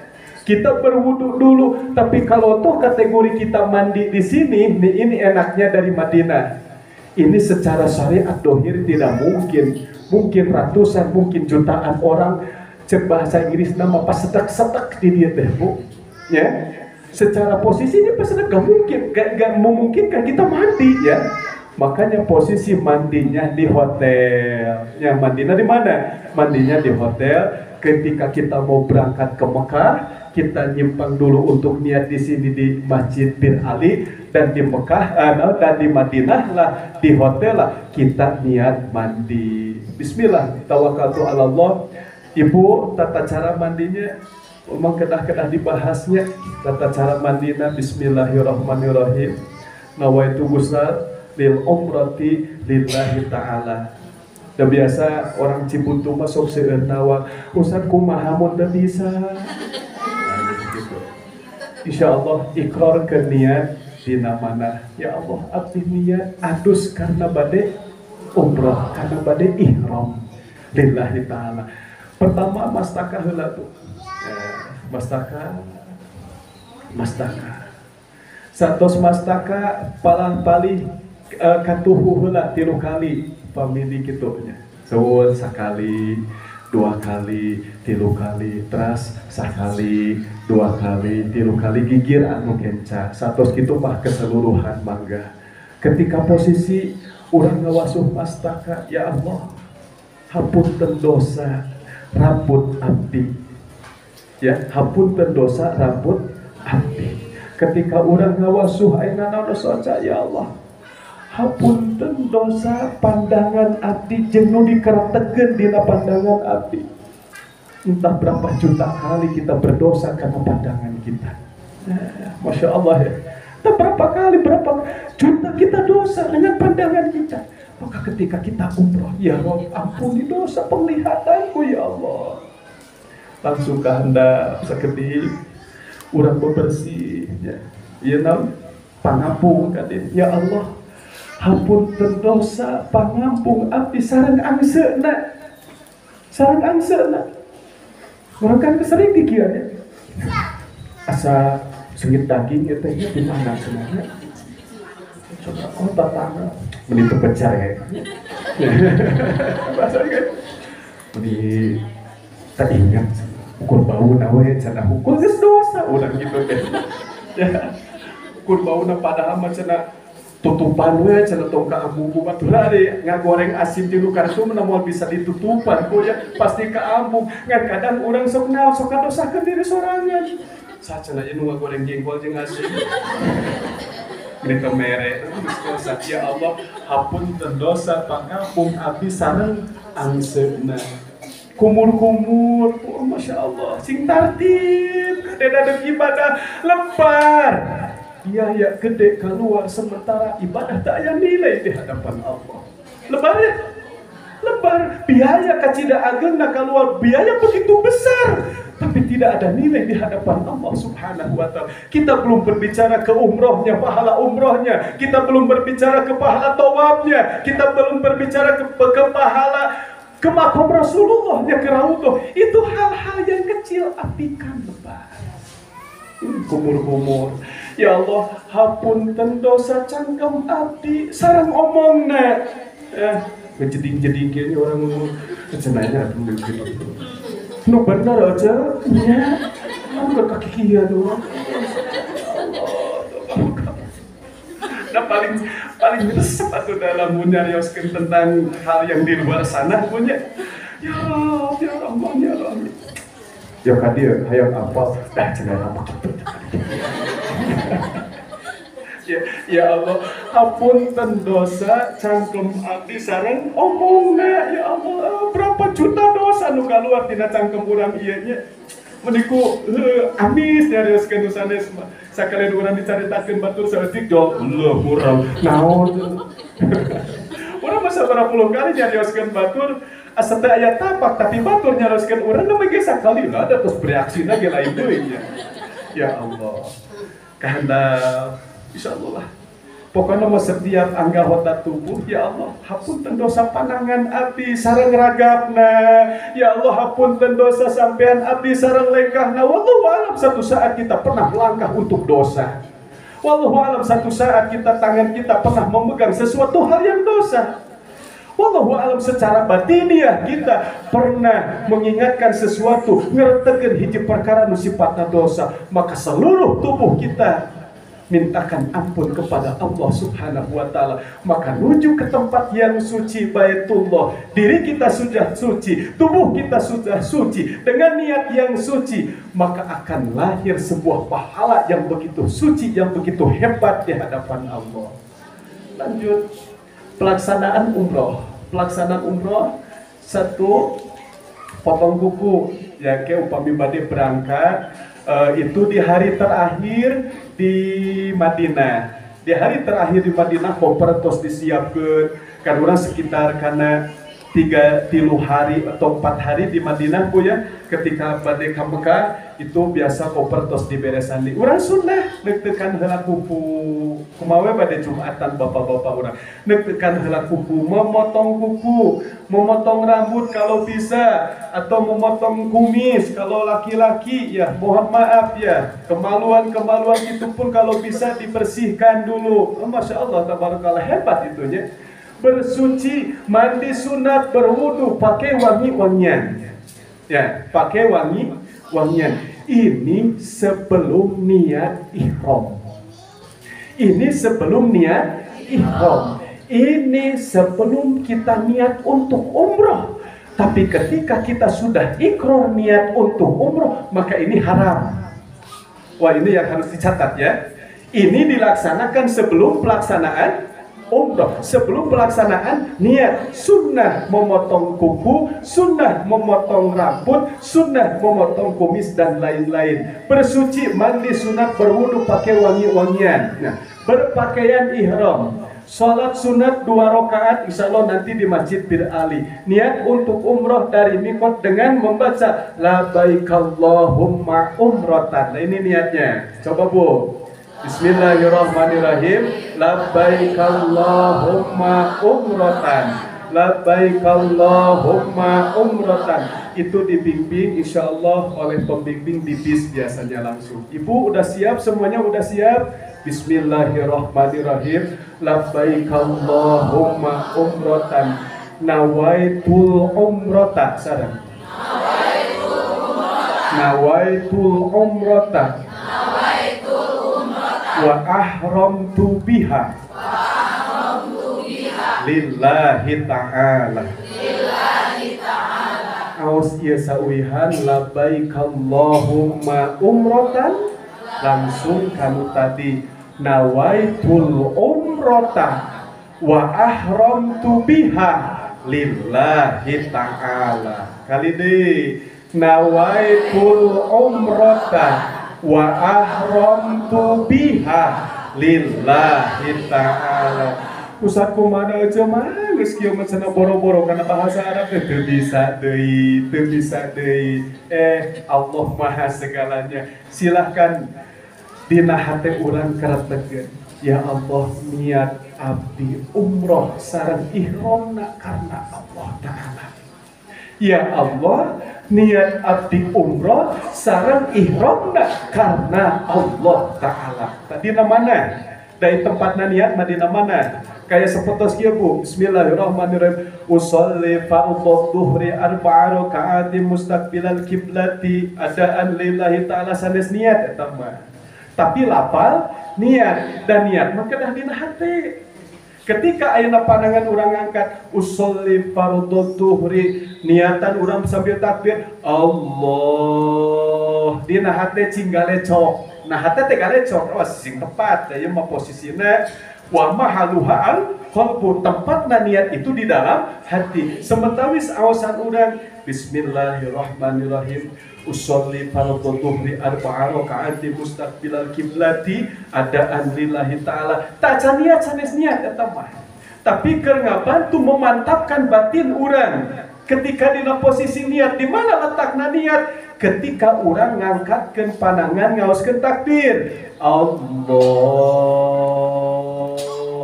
Kita berwudu dulu, tapi kalau toh kategori kita mandi di sini, nih ini enaknya dari Madinah. Ini secara syariat dohir tidak mungkin ratusan, mungkin jutaan orang cek bahasa Inggris nama pas sedak-sedak di dia deh Bu, ya. Secara posisi ini pas sedak gak memungkinkan kita mandi ya. Makanya posisi mandinya di hotel. Yang mandinya di mana? Mandinya di hotel. Ketika kita mau berangkat ke Mekah, kita nyimpang dulu untuk niat di sini di Masjid Bir Ali, dan di Mekah dan di Madinah lah, di hotel lah kita niat mandi. Bismillah, tawakkaltu ala Allah. Ibu, tata cara mandinya memang kedah-kedah dibahasnya. Tata cara mandinya bismillahirrahmanirrahim. Nawaitu ghusl lil umrati lillahi ta'ala. Dan biasa orang Ciputu masuk seueur nawa, Ustaz kumaha mun teu bisa. Insya Allah ikrar ke niat dina mana. Ya Allah abdi niat adus karena bade umrah, karena bade ihram lillahi ta'ala. Pertama mastaka heula tuh. Mastaka. Satos mastaka palang-pali katuhu heula 3 kali pamili kitunya. Seueur sakali, 2 kali, 3 kali, teras sakali, 2 kali, 3 kali gigir anu kenca. Satos kitu mah keseluruhan mangga. Ketika posisi urang ngawasuh mastaka, ya Allah, hapunten dosa rambut abdi. Ya, hapunten dosa rambut abdi. Ketika urang ngawasuh ayeuna dosa, ya Allah, hapunten dosa pandangan abdi jeung nu dikaratekeun dina pandangan abdi. Entah berapa juta kali kita berdosa karena pandangan kita. Masya Allah ya. Entah berapa kali, berapa juta kita dosa dengan pandangan kita. Maka ketika kita umroh, ya Rob, ampuni dosa penglihatanku ya Allah. Langsung kehendak sakedik urang bebersih ya. Ieu naon? Pangampung kadin. Ya Allah, hapunten dosa pangampung abdi sareng angseuna. Sareng angseuna. Urang kan kesering di kieu ya. Asa sengit daging eta nya di mana sebenarnya? Coba tatana meni teu pecar ya. Bahasa kan. Meni tak ingat ukur bau nawe cenah ukur geus dosa urang gitu teh. Ya. Ukur bauna padahal mah cenah tutupan we cenah tong ka ambu mah teu ari ngagoreng asin di nu karsu mun bisa ditutupan ku ya pasti ka ambu. Ngan kadang urang sok naon sok kadosakeun diri sorangan. Sacenah ieu nu ngagoreng jengkol jeung asin. Mereka mere, ya Allah, hapunten dosa pangampung abdi sareng angseuna. Kumur-kumur, oh, Masya Allah, sing tartib, kadang-kadang ibadah lembar. Biaya gede keluar sementara ibadah tak ada nilai di hadapan Allah. Lebar ya? Lebar, biaya kacida ageng nak keluar biaya begitu besar, tapi tidak ada nilai di hadapan Allah Subhanahu wa ta'ala. Kita belum berbicara ke umrohnya, pahala umrohnya, kita belum berbicara ke pahala tawafnya, kita belum berbicara ke pahala ke makam Rasulullahnya, ke Raudhah. Itu hal-hal yang kecil, apikan lebar. Kumur-kumur. Ya Allah, hapunten dosa cangkem abdi sareng omongna. Jeding-jeding kayaknya orang ngomong kecenanya aduh gitu. Nu bener aja, ya. Aku kaki kia doang. Nah paling resep atau dalam menyarioskan tentang hal yang di luar sana punya. Ya Rab, ya Rahman, ya Rahim. Ya kadir, hayang apa? Jangan apa ya Allah, hapunten dosa cangkem abdi sareng omongna ya Allah, berapa juta dosa nu kaluar tina cangkem urang ieu nya. Meniku amis nyarioskeun sanes sakalian urang dicaritakeun batur saeutik jol leuh urang naon. Urang masa berapa puluh kali nyarioskeun batur asa teu aya tapak tapi batur nyarioskeun urang na ge sakali lah da terus bereaksina ge lain deui nya. Ya Allah. Kehendak insyaallah pokoknya setiap anggota tubuh ya Allah hapunten dosa panangan abdi sareng ragapna ya Allah hapunten dosa sampean abdi sareng lengkahna wallahu alam satu saat kita pernah langkah untuk dosa wallahu alam satu saat kita tangan kita pernah memegang sesuatu hal yang dosa wallahu alam secara batiniah kita pernah mengingatkan sesuatu ngertekeun hiji perkara nu sifatna dosa maka seluruh tubuh kita mintakan ampun kepada Allah Subhanahu wa Ta'ala, maka menuju ke tempat yang suci Baitullah. Diri kita sudah suci, tubuh kita sudah suci, dengan niat yang suci, maka akan lahir sebuah pahala yang begitu suci, yang begitu hebat di hadapan Allah. Lanjut, pelaksanaan umroh. Pelaksanaan umroh, satu, potong kuku, ya kayak upami bade berangkat, itu di hari terakhir di Madinah. Di hari terakhir di Madinah koper tos disiapkeun kan urang sekitar kana 3 hari atau 4 hari di Madinah Bu ya. Ketika bade ka Mekah itu biasa koper tos diberesan di urang sunnah neuk-teukan heula kuku kumaha bade Jumatan bapak-bapak urang neuk-teukan heula kuku memotong rambut kalau bisa atau memotong kumis kalau laki-laki ya mohon maaf ya kemaluan itu pun kalau bisa dibersihkan dulu. Masya Allah tabarakallah hebat itunya. Bersuci, mandi sunat, berwudu, pakai wangi-wangian. Ya, pakai wangi-wangian. Ini sebelum niat ihram. Ini sebelum niat ihram. Ini sebelum kita niat untuk umroh. Tapi ketika kita sudah ikrar niat untuk umroh, maka ini haram. Wah, ini yang harus dicatat ya. Ini dilaksanakan sebelum pelaksanaan umroh, sebelum pelaksanaan niat. Sunnah memotong kuku, sunnah memotong rambut, sunnah memotong kumis dan lain-lain. Bersuci, mandi sunat, berwudu, pakai wangi-wangian. Nah, berpakaian ihram. Salat sunat 2 rakaat insya Allah nanti di Masjid Bir Ali. Niat untuk umroh dari mikot dengan membaca labbaikallahumma umrotan. Nah, ini niatnya. Coba Bu. Bismillahirrahmanirrahim. Labbaikallahumma umrotan. Labbaikallahumma umrotan. Itu dibimbing insya Allah oleh pembimbing di bis biasanya langsung. Ibu udah siap? Semuanya udah siap? Bismillahirrahmanirrahim. Labbaikallahumma umrotan. Nawaitul umrota. Sarang. Nawaitul umrota. Wa ahramtu biha. Lillahi ta'ala. Aos ieu sawihan labbaikallahumma umrotan langsung kamu tadi nawaitul umrota wa ahramtu biha lillahi ta'ala. Kali deui nawaitul umrota wa ahramtu biha lillahi ta'ala. Pusat kumana aja mah geus kieu mah cenah boro-boro kana bahasa Arab teu bisa deui. Allah Maha segalanya. Silahkan dina hate urang karetekeun. Ya Allah, niat abdi umroh sareng ihramna karena Allah Ta'ala. Ya Allah, niat abdi umroh sareng ihramna karena Allah Ta'ala. Tadi mana? Dari tempatna niat Madinah mana? Kayak sepotos kieu Bu. Bismillahirrahmanirrahim. Usolli fa'udhu dhuhri arba'a raka'atin mustaqbilal kiblati adaan lillahi ta'ala sanes niat eta mah. Tapi lapal niat dan niat maka dah dina hati. Ketika ayeuna pandangan urang ngangkat usolli fardhu tuhri, niatan urang sambil takbir Allah dina hate cing galecok. Nah hate teh galecok sing tepat ieu mah posisina wa mahaluha al qalbu, tempatna niat itu di dalam hati. Sementawis awasan urang bismillahirrahmanirrahim usolli fardhu dhuhri arba'a rakaati mustaqbilal kiblati adaan lillahi ta'ala. Tak niat sanes niat eta mah. Tapi keur ngabantu memantapkan batin urang. Ketika dina posisi niat, di mana letakna niat? Ketika urang ngangkatkeun pandangan ngaoskeun takbir. Allah.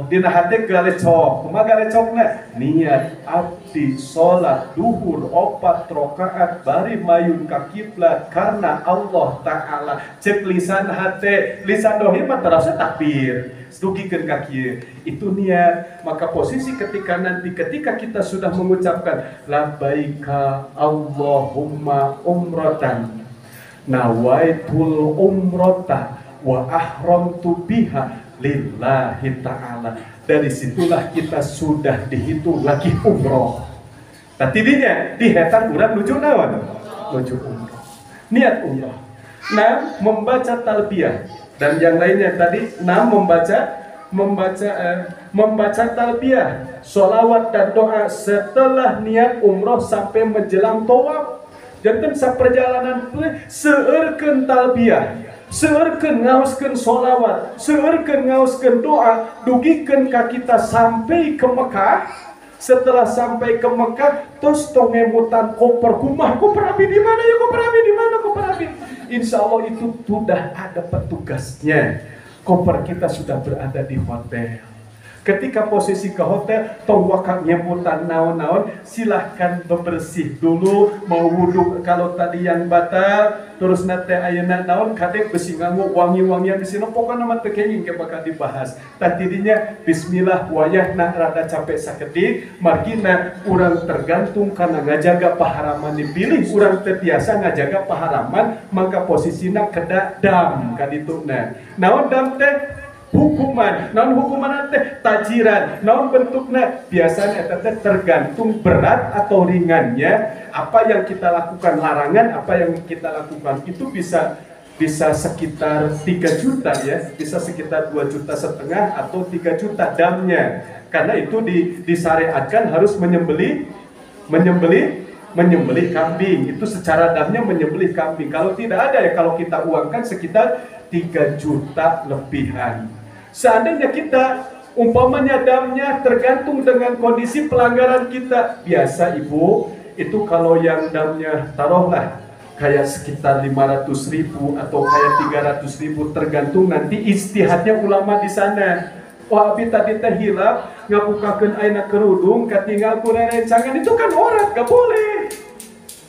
Dina hate galecok, kumaha galecokna? Niat abdi salat duhur 4 rakaat bari mayun ka kiblat karena Allah Ta'ala. Cek lisan hate, lisan dohir mah terasa takbir. Dugikeun ka kieu. Itu niat. Maka posisi ketika kita sudah mengucapkan labbaika Allahumma umratan nawaitul umrata wa ahramtu biha lillahi ta'ala. Dari situlah kita sudah dihitung lagi umroh. Tapi dinya dihetan urang nuju naon? Nuju umroh. Niat umroh. Nah, membaca talbiyah dan yang lainnya tadi, nah membaca talbiyah, sholawat dan doa setelah niat umroh sampai menjelang tawaf. Janten saperjalanan seueurkeun talbiyah, seueurkeun ngaoskeun sholawat, seueurkeun ngaoskeun doa, dugikeun ka kita sampai ke Mekah. Setelah sampai ke Mekah, terus tongemutan koper, kumah koper abi di mana ya, koper abi di mana, koper abi. Insya Allah itu sudah ada petugasnya. Koper kita sudah berada di hotel. Ketika posisi ke hotel, tong wakak nyebutan naon-naon, silahkan bebersih dulu, mau wudhu kalau tadi yang batal, terus nate ayeuna naon, kadek besi nganggu wangi-wangian di sini, pokoknya nama tekenging ke bakal dibahas. Tadinya Bismillah wayahna rada capek sakedik, margina urang tergantung karena ngajaga paharaman dipilih, urang terbiasa ngajaga paharaman, maka posisinya keda dam kadituna. Naon dam teh? Hukuman, naon hukuman teh tajiran, naon bentuknya biasanya teh tergantung berat atau ringannya. Apa yang kita lakukan larangan, apa yang kita lakukan itu bisa sekitar 3 juta ya, bisa sekitar 2,5 juta atau 3 juta damnya. Karena itu disyariatkan harus menyembelih kambing. Itu secara damnya menyembelih kambing. Kalau tidak ada ya, kalau kita uangkan sekitar 3 juta lebihan. Seandainya kita umpamanya damnya tergantung dengan kondisi pelanggaran kita. Biasa ibu, itu kalau yang damnya taruhlah kayak sekitar 500.000 atau kayak 300.000 tergantung nanti istihadnya ulama di sana. Wah abi tadi teh hilap ngabukakeun ayeuna kerudung katinggal ku rerencangan, itu kan orang gak boleh.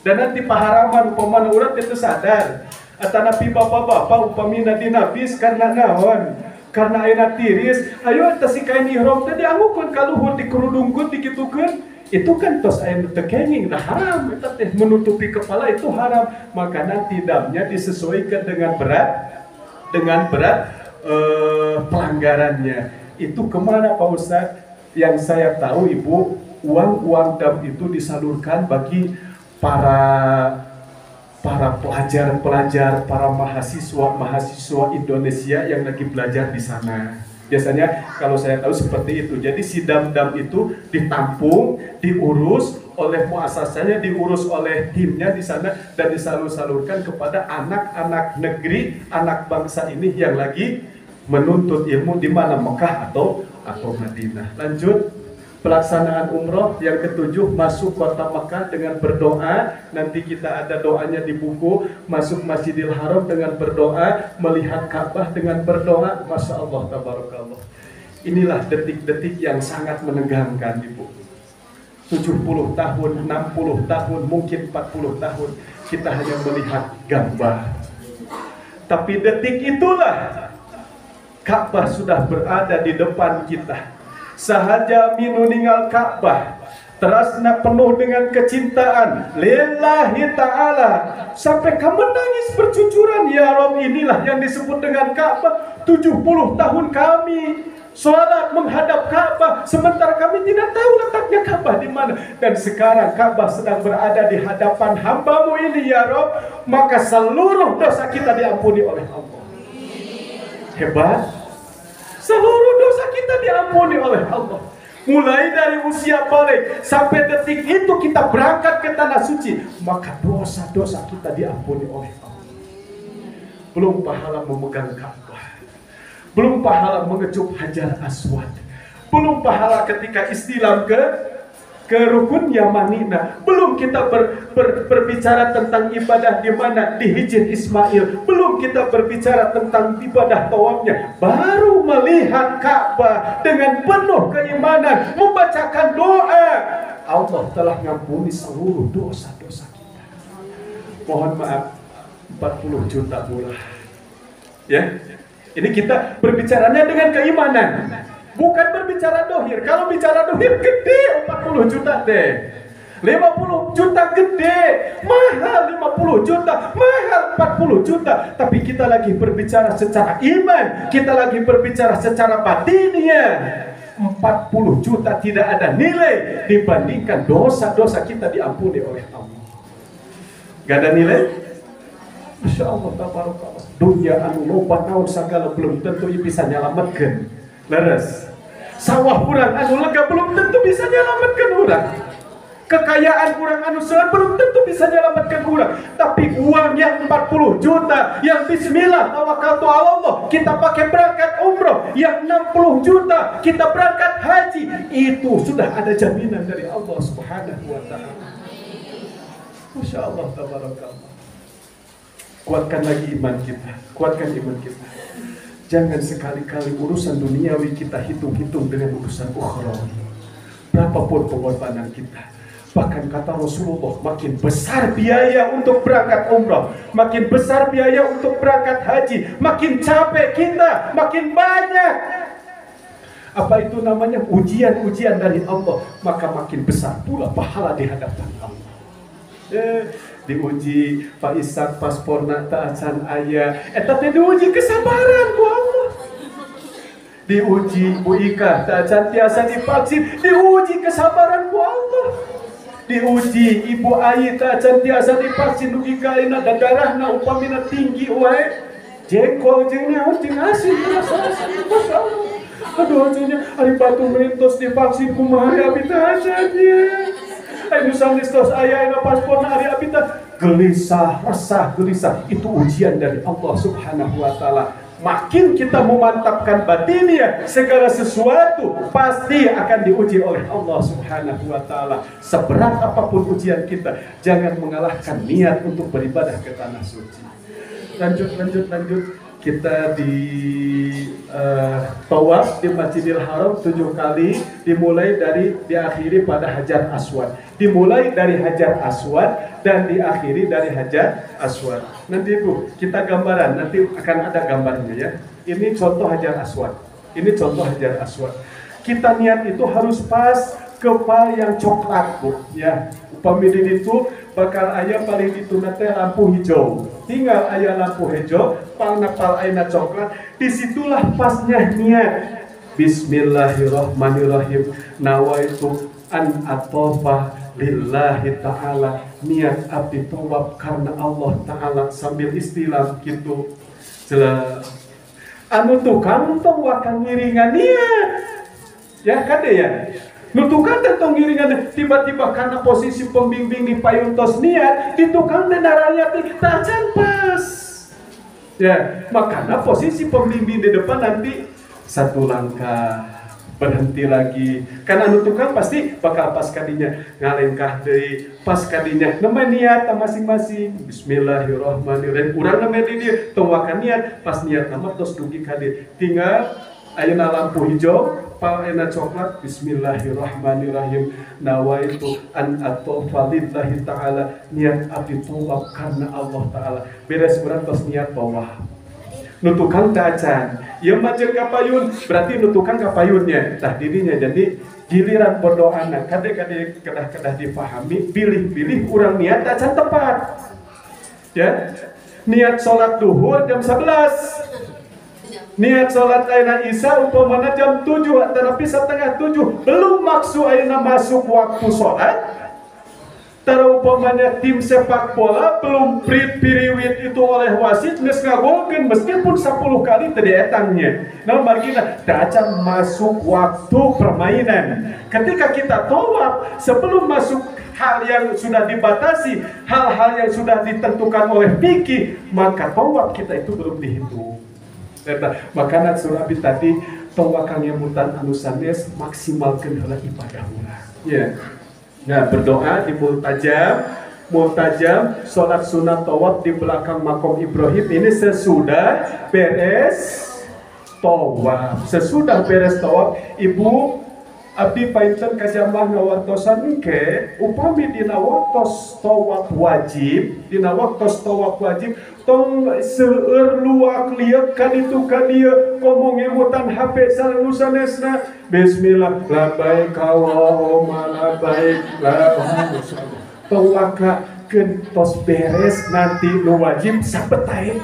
Dan nanti paharaman umpamana urang itu sadar. Atanapi bapak-bapak upamina dinabis karena naon? Karena ayeuna tiris, ayo eta si kain ihram teh diangukeun ka luhur dikerudungkeun dikitukeun. Itu kan tos ayeuna teu kenging, nah haram eta teh menutupi kepala itu haram. Maka nanti damnya disesuaikan dengan berat pelanggarannya. Itu kemana Pak Ustadz? Yang saya tahu ibu, uang dam itu disalurkan bagi para pelajar, para mahasiswa Indonesia yang lagi belajar di sana. Biasanya kalau saya tahu seperti itu. Jadi si dam-dam itu ditampung, diurus oleh muasasanya, diurus oleh timnya di sana dan disalurkan kepada anak-anak negeri, anak bangsa ini yang lagi menuntut ilmu di mana Mekah atau Madinah. Lanjut. Pelaksanaan umroh yang ketujuh, masuk kota Mekah dengan berdoa. Nanti kita ada doanya di buku. Masuk Masjidil Haram dengan berdoa, melihat Ka'bah dengan berdoa. Masya Allah, tabarakallah. Inilah detik-detik yang sangat menegangkan ibu. 70 tahun, 60 tahun, mungkin 40 tahun kita hanya melihat gambar. Tapi detik itulah Ka'bah sudah berada di depan kita. Sahaja minu ningal Ka'bah terasna penuh dengan kecintaan lillahi ta'ala sampai kamu menangis bercucuran. Ya Rob, inilah yang disebut dengan Ka'bah. 70 tahun kami sholat menghadap Ka'bah, sementara kami tidak tahu letaknya Ka'bah di mana. Dan sekarang Ka'bah sedang berada di hadapan hamba-Mu ini ya Rob, maka seluruh dosa kita diampuni oleh Allah. Hebat. Seluruh dosa kita diampuni oleh Allah. Mulai dari usia balik sampai detik itu kita berangkat ke tanah suci, maka dosa-dosa kita diampuni oleh Allah. Belum pahala memegang Ka'bah, belum pahala mengecup Hajar Aswad, belum pahala ketika istilam ke rukun Yamanina, belum kita berbicara tentang ibadah di mana di Hijr Ismail, belum kita berbicara tentang ibadah tawafnya, baru melihat Ka'bah dengan penuh keimanan, membacakan doa, Allah telah mengampuni seluruh dosa-dosa kita. Mohon maaf, 40 juta murah. Ya, ini kita berbicaranya dengan keimanan. Bukan berbicara dohir. Kalau bicara dohir gede 40 juta deh. 50 juta gede. Mahal 50 juta. Mahal 40 juta. Tapi kita lagi berbicara secara iman. Kita lagi berbicara secara batinnya. 40 juta tidak ada nilai dibandingkan dosa-dosa kita diampuni oleh Allah. Gak ada nilai? Masya Allah, tabarakallah. Dunia anu loba naon sagala belum tentu bisa nyalametkeun. Leres. Sawah kurang anu lega belum tentu bisa nyalametkeun urang. Kekayaan kurang anu seueur belum tentu bisa nyalametkeun urang. Tapi uang yang 40 juta, yang bismillah tawakkaltu ala Allah, kita pakai berangkat umroh, yang 60 juta kita berangkat haji, itu sudah ada jaminan dari Allah Subhanahu wa taala. Masya Allah, tabarakallah. Kuatkan lagi iman kita, kuatkan iman kita. Jangan sekali-kali urusan duniawi kita hitung-hitung dengan urusan ukhrawi. Berapapun pengorbanan kita. Bahkan kata Rasulullah, makin besar biaya untuk berangkat umrah, makin besar biaya untuk berangkat haji, makin capek kita, makin banyak. Apa itu namanya? Ujian-ujian dari Allah, maka makin besar pula pahala di hadapan Allah. Diuji Pak Ishak pasporna teu acan aya, eta teh diuji kesabaran ku Allah. Diuji Bu Ika teu acan tiasa divaksin, diuji kesabaran ku Allah. Diuji Ibu Ayi teu acan tiasa divaksin, dugi kaina darahna upamina tinggi wae, jengkol jeung naon jeung asin terasa. Masyaallah. Aduh cenah ari batu melintos divaksin kumaha abi teh acan ye. Ayo sanggestos aya ina pasporna ari abi teh gelisah, resah, gelisah. Itu ujian dari Allah Subhanahu wa taala. Makin kita memantapkan batinnya, segala sesuatu pasti akan diuji oleh Allah Subhanahu wa taala. Seberat apapun ujian kita, jangan mengalahkan niat untuk beribadah ke tanah suci. Lanjut. Kita di tawaf di Masjidil Haram 7 kali, dimulai dari diakhiri pada Hajar Aswad. Dimulai dari Hajar Aswad dan diakhiri dari Hajar Aswad. Nanti Bu, kita gambaran, nanti akan ada gambarnya ya. Ini contoh Hajar Aswad. Ini contoh Hajar Aswad. Kita niat itu harus pas kepal yang coklat Bu ya. Upami itu bakal aya paling dituna teh lampu hijau. Tinggal aya lampu hijau, pal aina coklat, disitulah pasnya niat. Bismillahirrahmanirrahim. Nawaitu an atofa lillahi ta'ala. Niat abdi tawaf karena Allah ta'ala, sambil istilah gitu. Anu tukang tong wakan ngiringan niat. Ya kan ya? Nutukan tentang ngiringan tiba-tiba karena posisi pembimbing di payuntos niat ditukang denaranya tak pas. Ya, makanya posisi pembimbing di depan nanti satu langkah berhenti lagi. Karena nutukan pasti bakal pas kadinya ngalengkah deui, pas kadinya nama niat masing-masing. Bismillahirrahmanirrahim. Urang nama di tong wakan niat, pas niat nama tos dugi kadi. Tinggal ayeuna lampu hijau, palena coklat. Bismillahirrahmanirrahim. Nawaitu an atofa lillahi ta'ala. Niat abdi tawaf karena Allah ta'ala. Beres berat tos niat tawaf. Nutukan tacan. Ieu mah jeung kapayun, berarti nutukan kapayunnya. Tah dirinya jadi giliran berdoana. Kade-kade kedah-kedah dipahami, pilih-pilih urang niat tacan tepat. Ya. Niat salat duhur jam 11. Niat sholat ayeuna Isya umpamana jam 7 tetapi setengah 7 belum maksud ayeuna masuk waktu sholat. Tara umpamanya tim sepak bola belum piriwit itu oleh wasit geus ngagolkeun meskipun 10 kali teu dietangnya. Nah margina dacan masuk waktu permainan. Ketika kita tawaf sebelum masuk hal yang sudah dibatasi, hal-hal yang sudah ditentukan oleh fikih, maka tawaf kita itu belum dihitung. Makanya surah tadi tawaf kang nyebutan anu sanes maksimalkeun heula ibadah urang. Ya. Nah, berdoa di multajam, sholat sunat tawaf di belakang makom Ibrahim ini sesudah beres tawaf. Sesudah beres tawaf, Ibu abdi painten ka jamaah ngawartosan engke upami dina waktos tawaf wajib, tong seueur luak lieu kan itu kan ieu ngomong ngemutan HP sareng sanesna bismillah labbaik Allahumma labbaik tong wakakeun tos beres nanti nu wajib sabetae.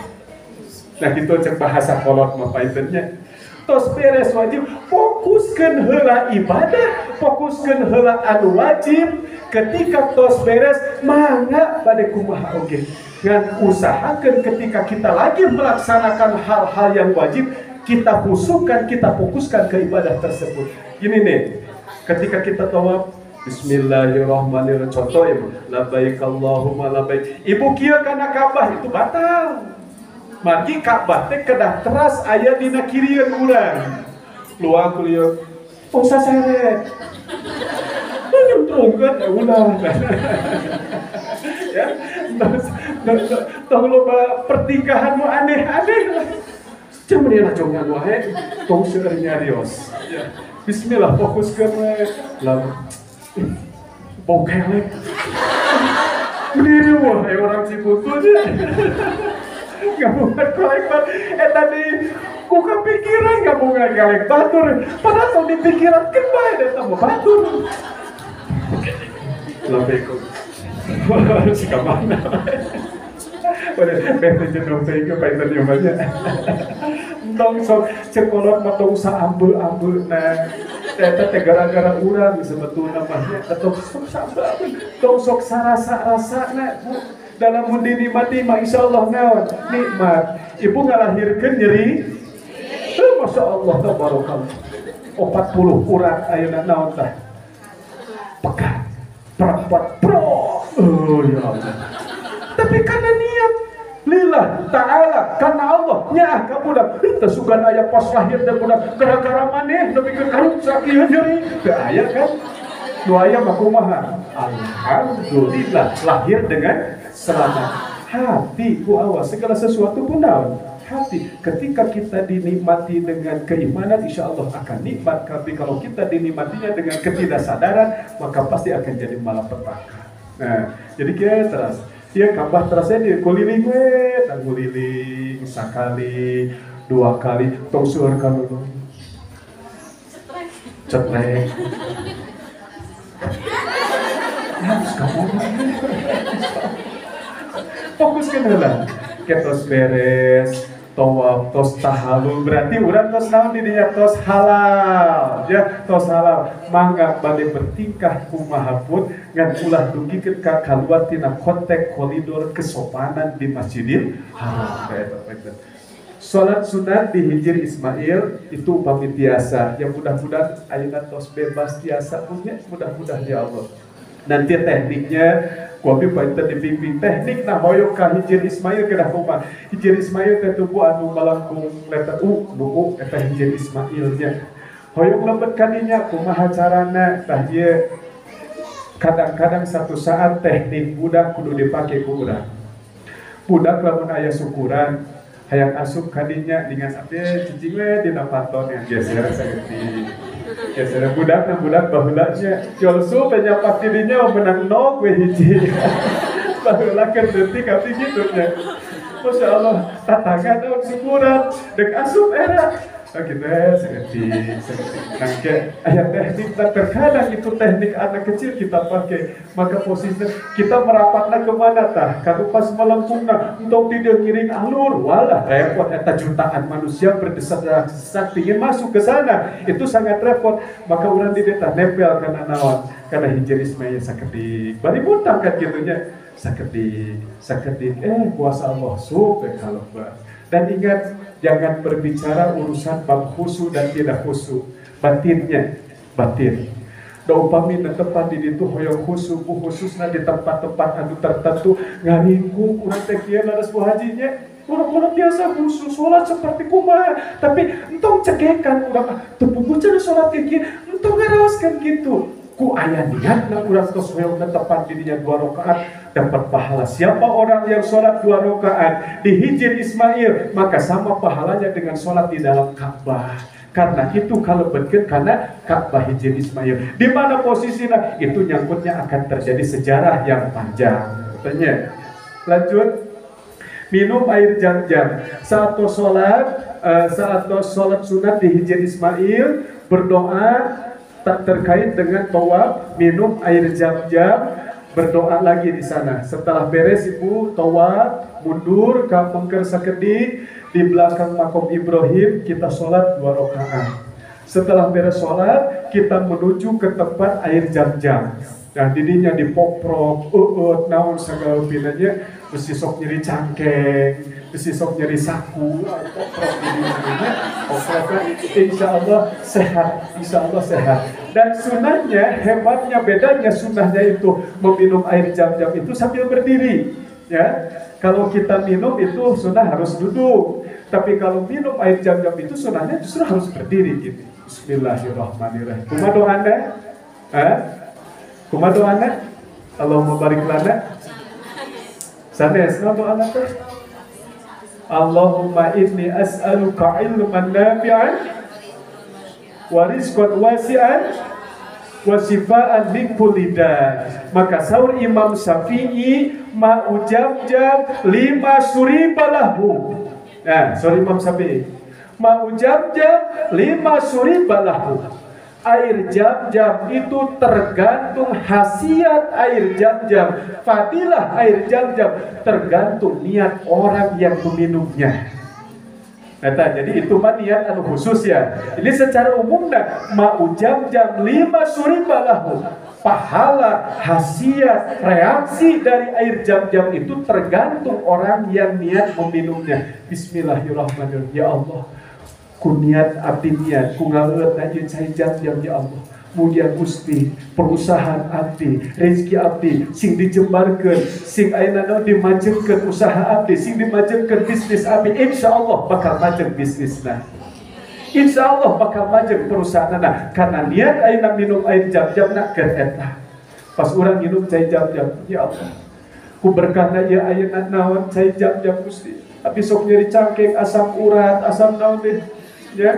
Nah kitu cek bahasa kolot mah paintennya tos beres wajib fokuskeun heula ibadah, fokuskeun heula anu wajib. Ketika tos beres mangga bade kumaha oge ngan usahakeun ketika kita lagi melaksanakan hal-hal yang wajib kita fokuskan ke ibadah tersebut. Gini nih, ketika kita tawaf bismillahirrahmanirrahim contoh ya labbaik Allahumma labbaik ibu kieu kana Ka'bah itu batal. Margi Ka'bah teh kedah teras aya dina kirieun urang. Luak lieu tong saseret. Nyuntrungkeun ulah. Ya. Tong loba pertingkahan nu aneh-aneh lah. Cuma dia lacongan wae tong seueur nyarios. Ya. Bismillah fokuskeun we. Lalu bongkelek. Berdiri wae orang Ciputu. Gak bukan kolektor, tadi ku kepikiran gak mau ngalek batur, padahal tau dipikiran kan baik dan tambah batur. Lampaiku, jika mana? Pada bete jenuh tega paitan nyobannya. Dong sok cekolot mata usah ambul nah, teh gara-gara urang sebetulnya namanya atau sok sabar, dong sok sarasa nah. Dalam mundi nikmati mah insyaallah naon nikmat. Ibu ngalahirkeun nyeri. Masya Allah tabarakallah. 40 urat ayeuna naon tah? Pekat. Perempat pro. Oh ya Allah. Tapi karena niat lillah ta'ala karena Allah nyaah ka budak teu sugan aya pas lahir dan budak gara-gara maneh tapi ke karung sakieu nyeri. Teu aya kan? Nu aya mah kumaha? Alhamdulillah lahir dengan selamat. Hati ku awas segala sesuatu pun naon hati. Ketika kita dinikmati dengan keimanan insya Allah akan nikmat. Tapi kalau kita dinikmatinya dengan ketidaksadaran maka pasti akan jadi malapetaka. Nah jadi kita terus ya Ka'bah terusnya dikuliling guliling sekali 2 kali tong seueur ka dulu cetrek harus kamu fokuskan heula ketos beres tawaf tos tahalul berarti urang tos naon di dinya tos halal ya tos halal mangga bade bertingkah kumaha pun ngan ulah dugikeun ka kaluar tina konteks koridor kesopanan di Masjidil Haram. Salat sunat di Hijri Ismail itu upami tiasa yang mudah-mudahan ayeuna tos bebas tiasa punya mudah-mudahan ya Allah. Nanti tekniknya kopi painter dibimbing teknik nah hoyong ka Hijri Ismail kedah kumaha. Hijri Ismail teh tubuh anu melengkung letter U nu eta Hijri Ismailnya. Hoyong lembet kadinya kumaha carana tah ieu kadang-kadang satu saat teknik budak kudu dipake ku urang. Budak lamun aya syukuran hayang asup kadinya dengan abdi cicing we dina panton yang geser saeutik. Geser budak baheulanya jolsu penyapat dirinya menang nog we hiji. Baheula keur detik abdi kitu nya. Masya Allah tatangga daun syukuran dek asup era gitu seperti nangke ayat teknik dan terkadang itu teknik anak kecil kita pakai, maka posisi kita merapatlah kemana tah kalau pas melengkungna untuk tidak ngiring alur walah repot eta jutaan manusia berdesak-desak ingin masuk ke sana, itu sangat repot. Maka urang di deta nempel kana naon karena hijirisme ya sakedik bari muntah kan gitunya sakedik kuasa Allah supaya kalau dan ingat jangan berbicara urusan bab khusyuk dan tidak khusyuk, batin. Da upami na tempat di ditu hoyong khusyuk khususna di tempat-tempat anu tertentu ngaringkung urang teh kieu laras bu hajinya. Orang biasa khusyuk sholat seperti kumaha, tapi entong cegekan urang teu cara sholat kieu, entong ngaraoskeun gitu. Ku aya niat na urang tos hoyong tepat dirinya 2 rakaat dapat pahala. Siapa orang yang sholat 2 rakaat di Hijr Ismail, maka sama pahalanya dengan sholat di dalam Ka'bah. Karena itu kalau berkait karena Ka'bah Hijr Ismail, di mana posisinya itu nyangkutnya akan terjadi sejarah yang panjang. Katanya, lanjut. Minum air jam-jam saat sholat sunat di Hijr Ismail, berdoa tak terkait dengan tawaf, minum air jam-jam, berdoa lagi di sana. Setelah beres ibu tawaf, mundur ke pengker sakedik di belakang makom Ibrahim, kita sholat 2 rakaat. Setelah beres sholat, kita menuju ke tempat air jam-jam. Dan didinya dipoprok, naon segala pinanya, mesti sok nyeri cangkeng, mesti sok nyeri saku, poprok didinya, insya Allah sehat. Dan sunahnya, hebatnya bedanya sunahnya itu meminum air jam-jam itu sambil berdiri. Ya, kalau kita minum itu sunah harus duduk, tapi kalau minum air jam-jam itu sunahnya justru harus berdiri gitu. Bismillahirrahmanirrahim. Kumaha doana? Allahumma barik lana. Sanes doana teh. Allahumma inni as'aluka ilman nafi'an wa rizqan wasi'an wa shifaan min kulli da'. Maka sahur Imam Syafi'i ma ujab-jab 5 suribalahu. Nah, sorry Imam Syafi'i. Ma ujab-jab 5 suribalahu. Air jam-jam itu tergantung khasiat air jam-jam, fadilah air jam-jam tergantung niat orang yang meminumnya. Jadi itu mah niat anu khusus ya. Ini secara umum mau jam-jam 5 suribalahu. Pahala, khasiat, reaksi dari air jam-jam itu tergantung orang yang niat meminumnya. Bismillahirrahmanirrahim. Ya Allah, ku niat abdi niat ku ngaleut na ieu cai jam-jam ya Allah, mulia Gusti perusahaan abdi, rezeki abdi sing dijembarkeun, sing ayeuna dimajengkeun usaha abdi, sing dimajengkeun bisnis abdi, insyaallah bakal majeng bisnisna, insyaallah bakal majeng perusahaanna karena niat ayeuna minum air jam-jamna keur eta. Pas urang minum cai jam-jam, ya Allah ku berkahna ieu ayeuna naon cai jam-jam Gusti, abdi sok nyeri cangkeng, asam urat, asam naon deh ya,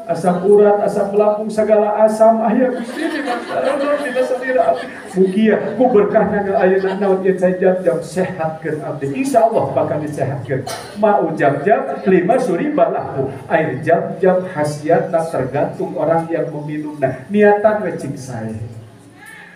asam urat, asam lambung, segala asam aya Gusti di mana sadira abdi. Mugia ku berkahna ayeuna naon ieu cai jam-jam sehatkeun abdi, insyaallah bakal disehatkeun. Mau jam-jam 5 suribalahu. Air jam-jam khasiatna tergantung orang yang meminumnya. Niatan we cing sae.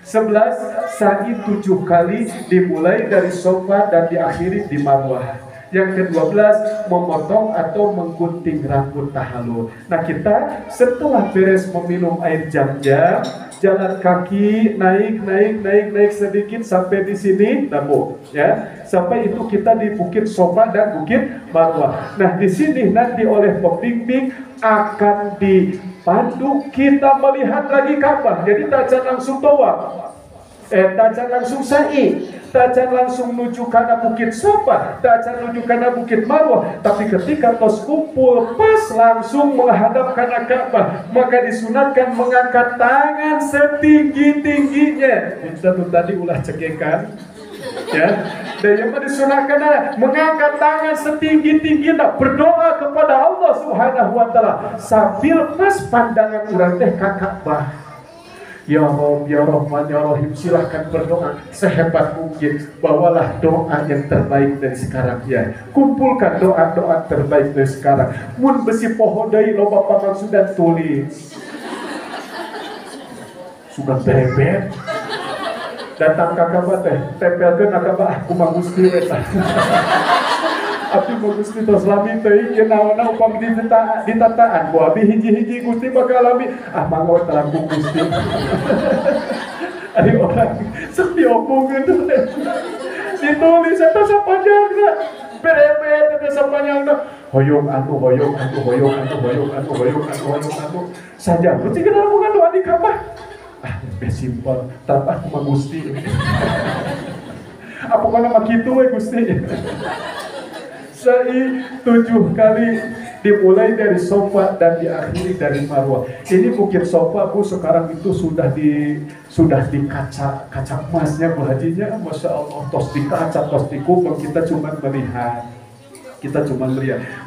11 sa'i 7 kali dimulai dari sofa dan diakhiri di marwah. Yang ke-12 memotong atau menggunting rambut tahalul. Nah kita setelah beres meminum air jam-jam, jalan kaki naik sedikit sampai di sini, namun ya sampai itu kita di Bukit Sofa dan Bukit Marwah. Nah di sini nanti oleh pembimbing akan dipandu kita melihat lagi Ka'bah. Jadi tak langsung tawaf. Tak langsung sa'i, tak langsung menuju kana Bukit Sofa, tak menuju kana Bukit Marwah, tapi ketika tos kumpul pas langsung menghadap kana Ka'bah, maka disunatkan mengangkat tangan setinggi-tingginya. Itu tadi ulah cekekan ya. Dan yang disunatkan mengangkat tangan setinggi-tingginya, berdoa kepada Allah Subhanahu wa taala sambil pas pandangan urang teh ka Ka'bah. Ya Rob, ya Rahman, ya Rahim, silahkan berdoa sehebat mungkin. Bawalah doa yang terbaik dari sekarang ya. Kumpulkan doa-doa terbaik dari sekarang. Mun besi pohon dari lo bapak sudah tulis. Sudah bebek. Datang kakak teh, tempelkeun kakak aku mah Gusti eta. Abdi mah Gusti tos lami teuing ieu naonna upami ditataan ku abi hiji-hiji Gusti bakal lami mangga telangkung Gusti. Ari orang sok diomongkeun ditulis eta sapanjangna berebet eta sapanjangna hoyong anu saja berarti kenal bukan doa di kamar simpel tambah ku Gusti. Apa kana mah kitu we Gusti. 7 kali dimulai dari sofa dan diakhiri dari marwah. Ini bukit sofa Bu sekarang itu sudah di kaca emasnya Bu Hajinya, Masya Allah, tos di kaca, tos di kuping, kita cuma melihat.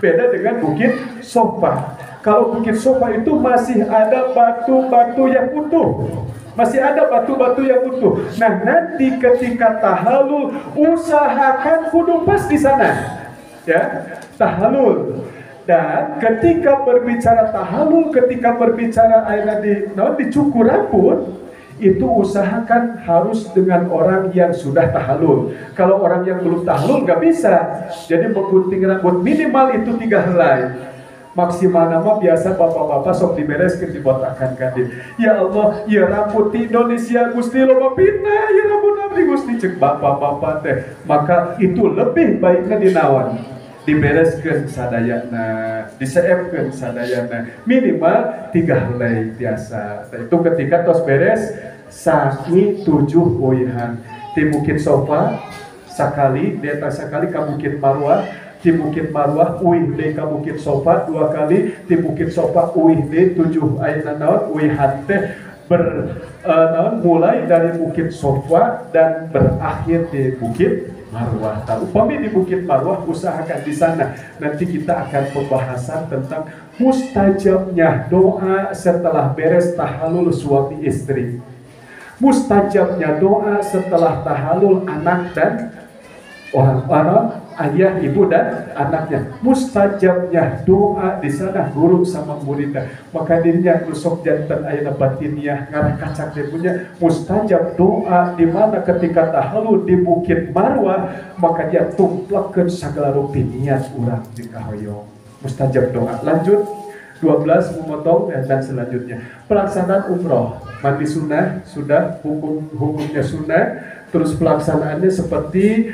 Beda dengan bukit sofa. Kalau bukit sofa itu masih ada batu-batu yang utuh. Nah nanti ketika tahalul usahakan kudu pas di sana. Ya, tahalul. Dan ketika berbicara tahalul, ketika berbicara air dicukur rambut, itu usahakan harus dengan orang yang sudah tahalul. Kalau orang yang belum tahalul nggak bisa. Jadi menggunting rambut minimal itu 3 helai. Maksimal nama biasa bapak-bapak sok dibereskeun dibotakan kadin. Ya Allah, ya rambut di Indonesia Gusti loba pindah, ya rambut abdi Gusti cek bapak-bapak teh. Maka itu lebih baiknya dinawan. Dibereskeun sadayana, diseepkeun sadayana. Minimal 3 helai biasa. Itu ketika tos beres saki 7 uihan. Di Bukit Sofa sakali, di atas sakali ka Bukit Marwah. Di Bukit Marwah uih deui ka Bukit Sofa 2 kali, di Bukit Sofa uih deui 7 ayeuna naon uihan teh mulai dari Bukit Sofa dan berakhir di Bukit Marwah. Upami di Bukit Marwah usahakan di sana. Nanti kita akan pembahasan tentang mustajabnya doa setelah beres tahalul suami istri. Mustajabnya doa setelah tahalul anak dan orang ayah, ibu dan anaknya. Mustajabnya doa di sana guru sama muridnya. Maka dirinya rusuk jantan ayana batiniah ngarah kacak dia punya mustajab doa di mana ketika tahalul di Bukit Marwah maka dia tumplakkeun sagala rupi niat urang di kahoyong. Mustajab doa. Lanjut 12 memotong dan selanjutnya pelaksanaan umroh. Mandi sunnah sudah hukumnya sunnah. Terus pelaksanaannya seperti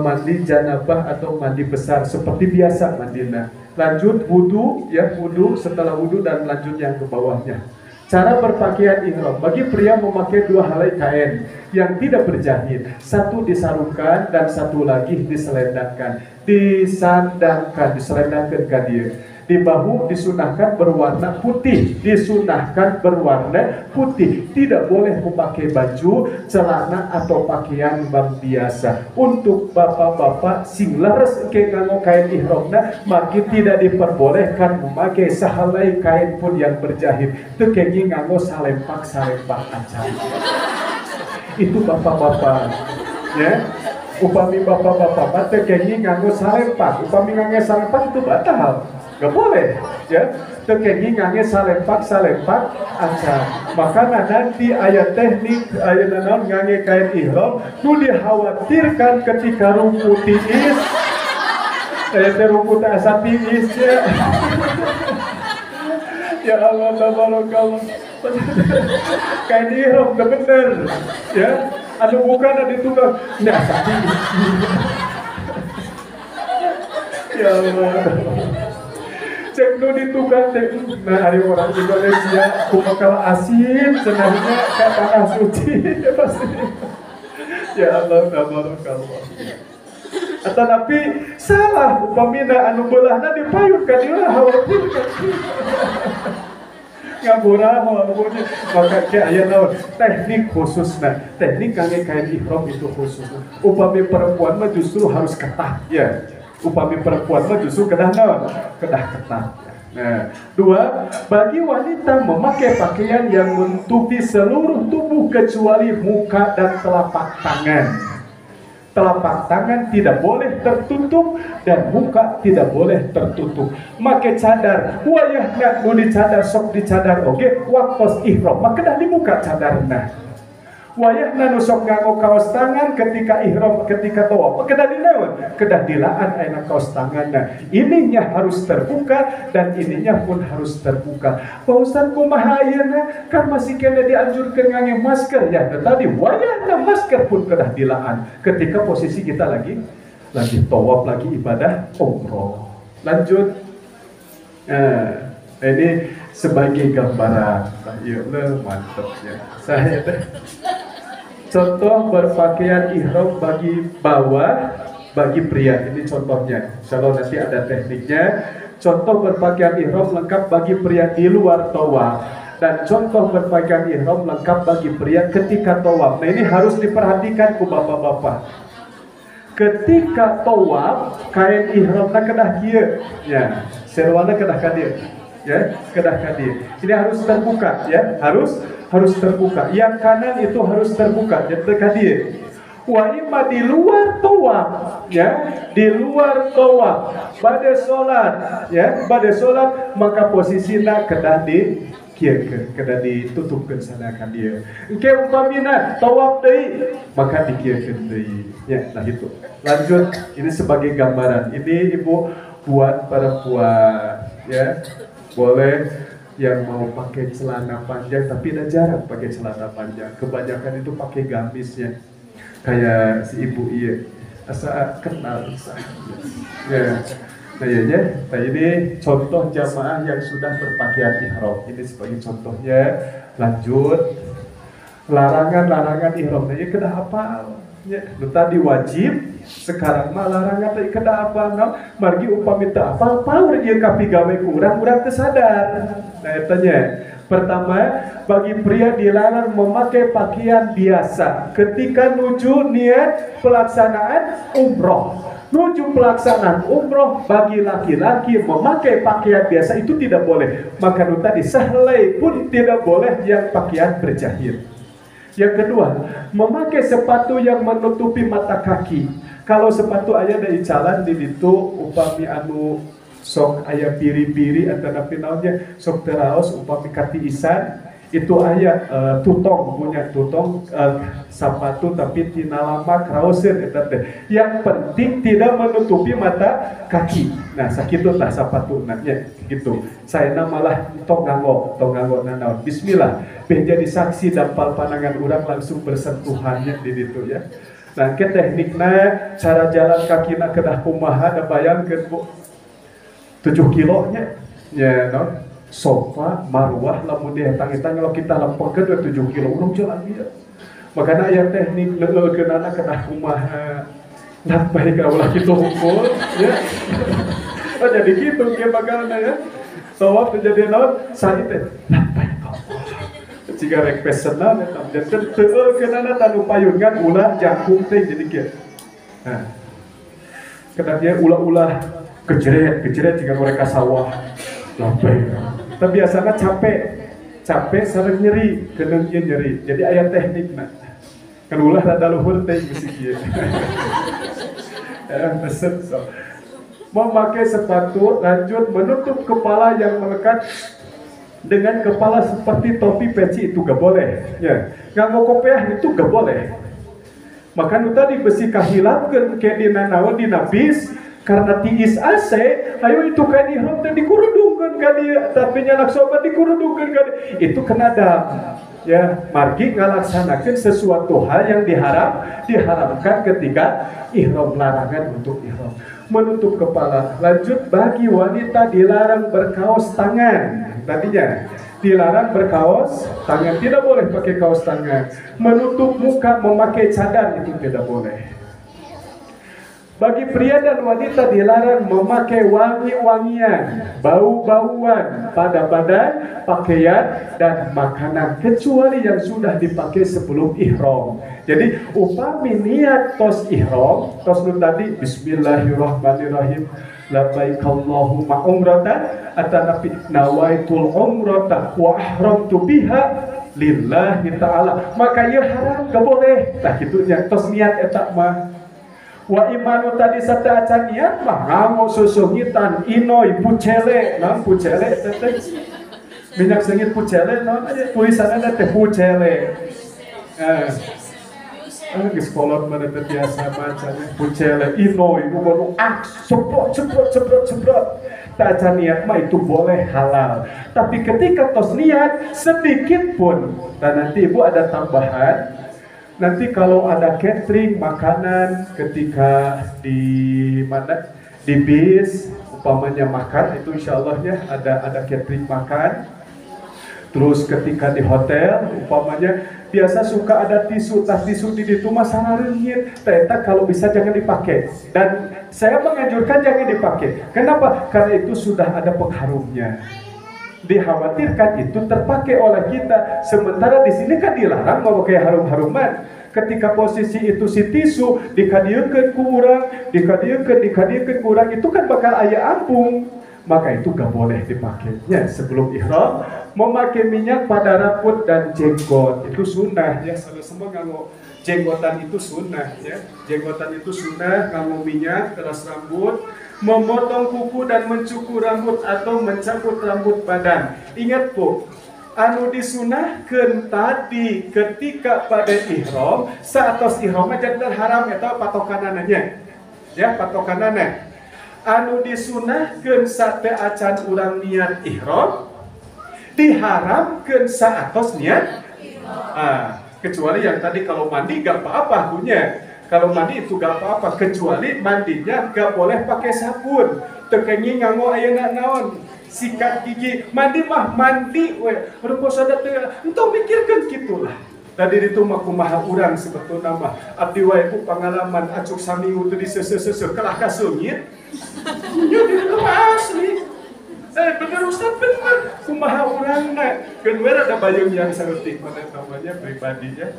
mandi janabah atau mandi besar seperti biasa mandinya. Lanjut wudu, ya wudu, setelah wudu dan lanjut yang ke bawahnya. Cara berpakaian ihram bagi pria memakai 2 helai kain yang tidak berjahit, satu disarungkan dan satu lagi diselendangkan, diselendangkan ke dia. Di bahu disunahkan berwarna putih, tidak boleh memakai baju, celana atau pakaian biasa. Untuk bapak-bapak sing leres ke nganggo kain ihramna maka tidak diperbolehkan memakai sahelai kain pun yang berjahit. Teu kengi nganggo salempak acan. Itu bapak-bapak ya. Upami bapak-bapak teu kengi nganggo salempak, upami nganggo salempak itu batal. Gak boleh ya, terkengi ngangge salempak acan. Makanya nanti ayat teknik ayat naon ngangge kain ihram nu dikhawatirkan ketika rumput tiis ayat rumput asa tiis ya. Ya Allah tabarakallah. Kain ihram udah bener ya, anu bukan ada ditunggang nah asa tiis. Ya Allah. Cek nu ditukang teh, nah hari orang Indonesia kumakal asin senangnya ke tanah suci pasti. Ya Allah tabarakallah. Tapi salah upamina anu beulahna dipayunkan ieu khawatir. Ngabura walaupun maka kayak aya naon teknik khususna. Teknik kangge kain ihram itu khusus. Upami perempuan mah justru harus ketat ya. Upami perempuan mah justru kedah naon? Kedah ketat. Nah, dua, bagi wanita memakai pakaian yang menutupi seluruh tubuh kecuali muka dan telapak tangan. Telapak tangan tidak boleh tertutup dan muka tidak boleh tertutup. Make cadar, wayah nak nuli cadar sok dicadar oke, waktu ihram maka dah di muka cadarna. Wayah nanu sok nganggo kaos tangan ketika ihram, ketika tawaf kedah dinaon, kedah dilaan ayeuna kaos tanganna. Ininya harus terbuka dan ininya pun harus terbuka. Pak Ustaz kumaha ayeuna kan masih kena dianjurkan ngangge masker ya, tadi wayahna masker pun kedah dilaan ketika posisi kita lagi tawaf, lagi ibadah umroh. Lanjut. Ini sebagai gambaran. Ya mantap ya. Saya contoh berpakaian ihram bagi bawah, bagi pria. Ini contohnya. Kalau nanti ada tekniknya. Contoh berpakaian ihram lengkap bagi pria di luar tawaf. Dan contoh berpakaian ihram lengkap bagi pria ketika tawaf. Nah ini harus diperhatikan ku bapak-bapak. Ketika tawaf, kain ihramna kedah kieu. Ya, serwana kedah kadir. Ya, kedah kadir. Ini harus terbuka ya, harus terbuka. Yang kanan itu harus terbuka, jadi kadir. Wa imma di luar tawaf, ya, di luar tawaf. Pada sholat, ya, pada sholat maka posisinya kedah di kieu, kedah ditutupkeun sana ka dieu. Engke umpamina tawaf deui, maka dikieukeun deui. Ya, nah itu. Lanjut, ini sebagai gambaran. Ini Ibu buat perempuan, ya. Boleh yang mau pakai celana panjang tapi udah jarang pakai celana panjang, kebanyakan itu pakai gamis ya, kayak si ibu iya asa kenal ya. Nah ya, nah ini contoh jamaah yang sudah berpakaian ihram, ini sebagai contohnya. Lanjut, larangan ihram ini kena apa ya, tadi wajib, sekarang mah larangan tadi kena apa, no? Margi upami teu apal paur ieu kapi gawe kurang teu sadar. Nah etanya, pertama, bagi pria dilarang memakai pakaian biasa ketika nuju niat pelaksanaan umroh. Nuju pelaksanaan umroh bagi laki-laki memakai pakaian biasa itu tidak boleh. Maka tadi sahelai pun tidak boleh yang pakaian berjahit. Yang kedua, memakai sepatu yang menutupi mata kaki. Kalau sepatu aya dari jalan di ditu upami anu sok aya biri-biri atau napi naonnya sok teraos upami katiisan itu aya tutong, punya tutong sepatu tapi tina lama krauseun eta teh. Yang penting tidak menutupi mata kaki. Nah, sakitu tah sepatuna nya gitu. Saena malah tong nganggo nanaon. Bismillah, beh jadi saksi dampal pandangan urang langsung bersentuhannya di ditu ya. Nah, ke teknikna cara jalan kakina kedah kumaha da bayangkeun Bu. 7 kilonya ya no. Sofa, marwah, lamun dihetang-hetang kalau kita lempengkeun 7 kilo urang jalan dia. Makanya aya teknik leulkeunana kedah kumaha. Nah, baik ulah kitu hukum ya. Oh, jadi gitu ke bagalna ya. Tawaf terjadi naon? Sari teh. Nah, baik kok. Jika rek pesenna eta jadi teueukeunana tanu payungan ulah jangkung teh jadi kieu. Nah. Kedah dia ulah-ulah kejeret jika mereka sawah. Lah baik. Tapi biasanya capek sareng nyeri, keneung ieu nyeri. Jadi aya teknikna. Kan ulah rada luhur teh geus kieu. Pesen so. Memakai sepatu, lanjut menutup kepala yang melekat dengan kepala seperti topi peci itu gak boleh. Ya, nganggo kopiah itu gak boleh. Maka nu tadi besi kahilapkeun ke dina naon dina bis. Karena tiis AC, ayo itu kan ihram teh dikurudungkeun ka dieu, tapi nya sobat dikurudungkeun ka dieu. Itu kena dam. Ya, margi ngalaksanakeun sesuatu hal yang diharamkan ketika ihram, larangan untuk ihram. Menutup kepala. Lanjut, bagi wanita dilarang berkaos tangan. Tadinya dilarang berkaos tangan, tidak boleh pakai kaos tangan. Menutup muka, memakai cadar itu tidak boleh. Bagi pria dan wanita dilarang memakai wangi-wangian, bau-bauan pada badan, pakaian, dan makanan kecuali yang sudah dipakai sebelum ihram. Jadi upami niat tos ihram, tos nu tadi bismillahirrahmanirrahim, labbaik Allahumma umratan, atanapi nawaitul umrata wa ahramtu biha lillahi ta'ala, maka ya haram gak boleh. Nah gitunya tos niat etak mah. Wa imanu tadi serta acan niat mah ngamo susungitan inoy pucele, nam pucele teteh minyak sengit pucele, non aja tulisannya teh pucele. Geus kolot mana teh biasa bacanya pucele inoy nu baru ceprot. Tak acan niat mah itu boleh halal. Tapi ketika tos niat sedikit pun, dan nanti ibu ada tambahan. Nanti kalau ada catering makanan ketika di mana di bis umpamanya makan itu insya Allah ya ada catering makan. Terus ketika di hotel umpamanya biasa suka ada tisu, tas tisu di itu masalah renyit. Ternyata kalau bisa jangan dipakai. Dan saya menganjurkan jangan dipakai. Kenapa? Karena itu sudah ada pengharumnya. Dikhawatirkan itu terpakai oleh kita, sementara di sini kan dilarang memakai harum-haruman. Ketika posisi itu si tisu dikadieukeun ku urang, dikadieukeun ku urang, itu kan bakal aya ampung, maka itu gak boleh dipakainya sebelum ihram. Memakai minyak pada rambut dan jenggot itu sunnah ya, semua nganggo jenggotan itu sunnah ya, jenggotan itu sunnah, nganggo minyak teras rambut. Memotong kuku dan mencukur rambut atau mencabut rambut badan. Ingat bu, anu disunahkeun tadi ketika pada ihram, saatos ihram aja haram eta patokanannya. Ya, patokanana. Anu disunahkeun sate acan urang niat ihram, diharamkeun saatos niat. Kecuali yang tadi kalau mandi gak apa-apa punya. Kalau mandi itu gak apa-apa, kecuali mandinya gak boleh pakai sabun. Tekengi nganggo ayeuna naon? Sikat gigi. Mandi mah mandi we. Rupo sada teu entong mikirkeun kitulah. Tadi itu mah kumaha urang sebetulna mah. Abdi wae ku pengalaman acuk saminggu teu disese-sese kelah ka seungit. Itu asli. Bener Ustaz, bener. Kumaha urangna. Keun we rada bayung yang saeutik mana namanya pribadinya.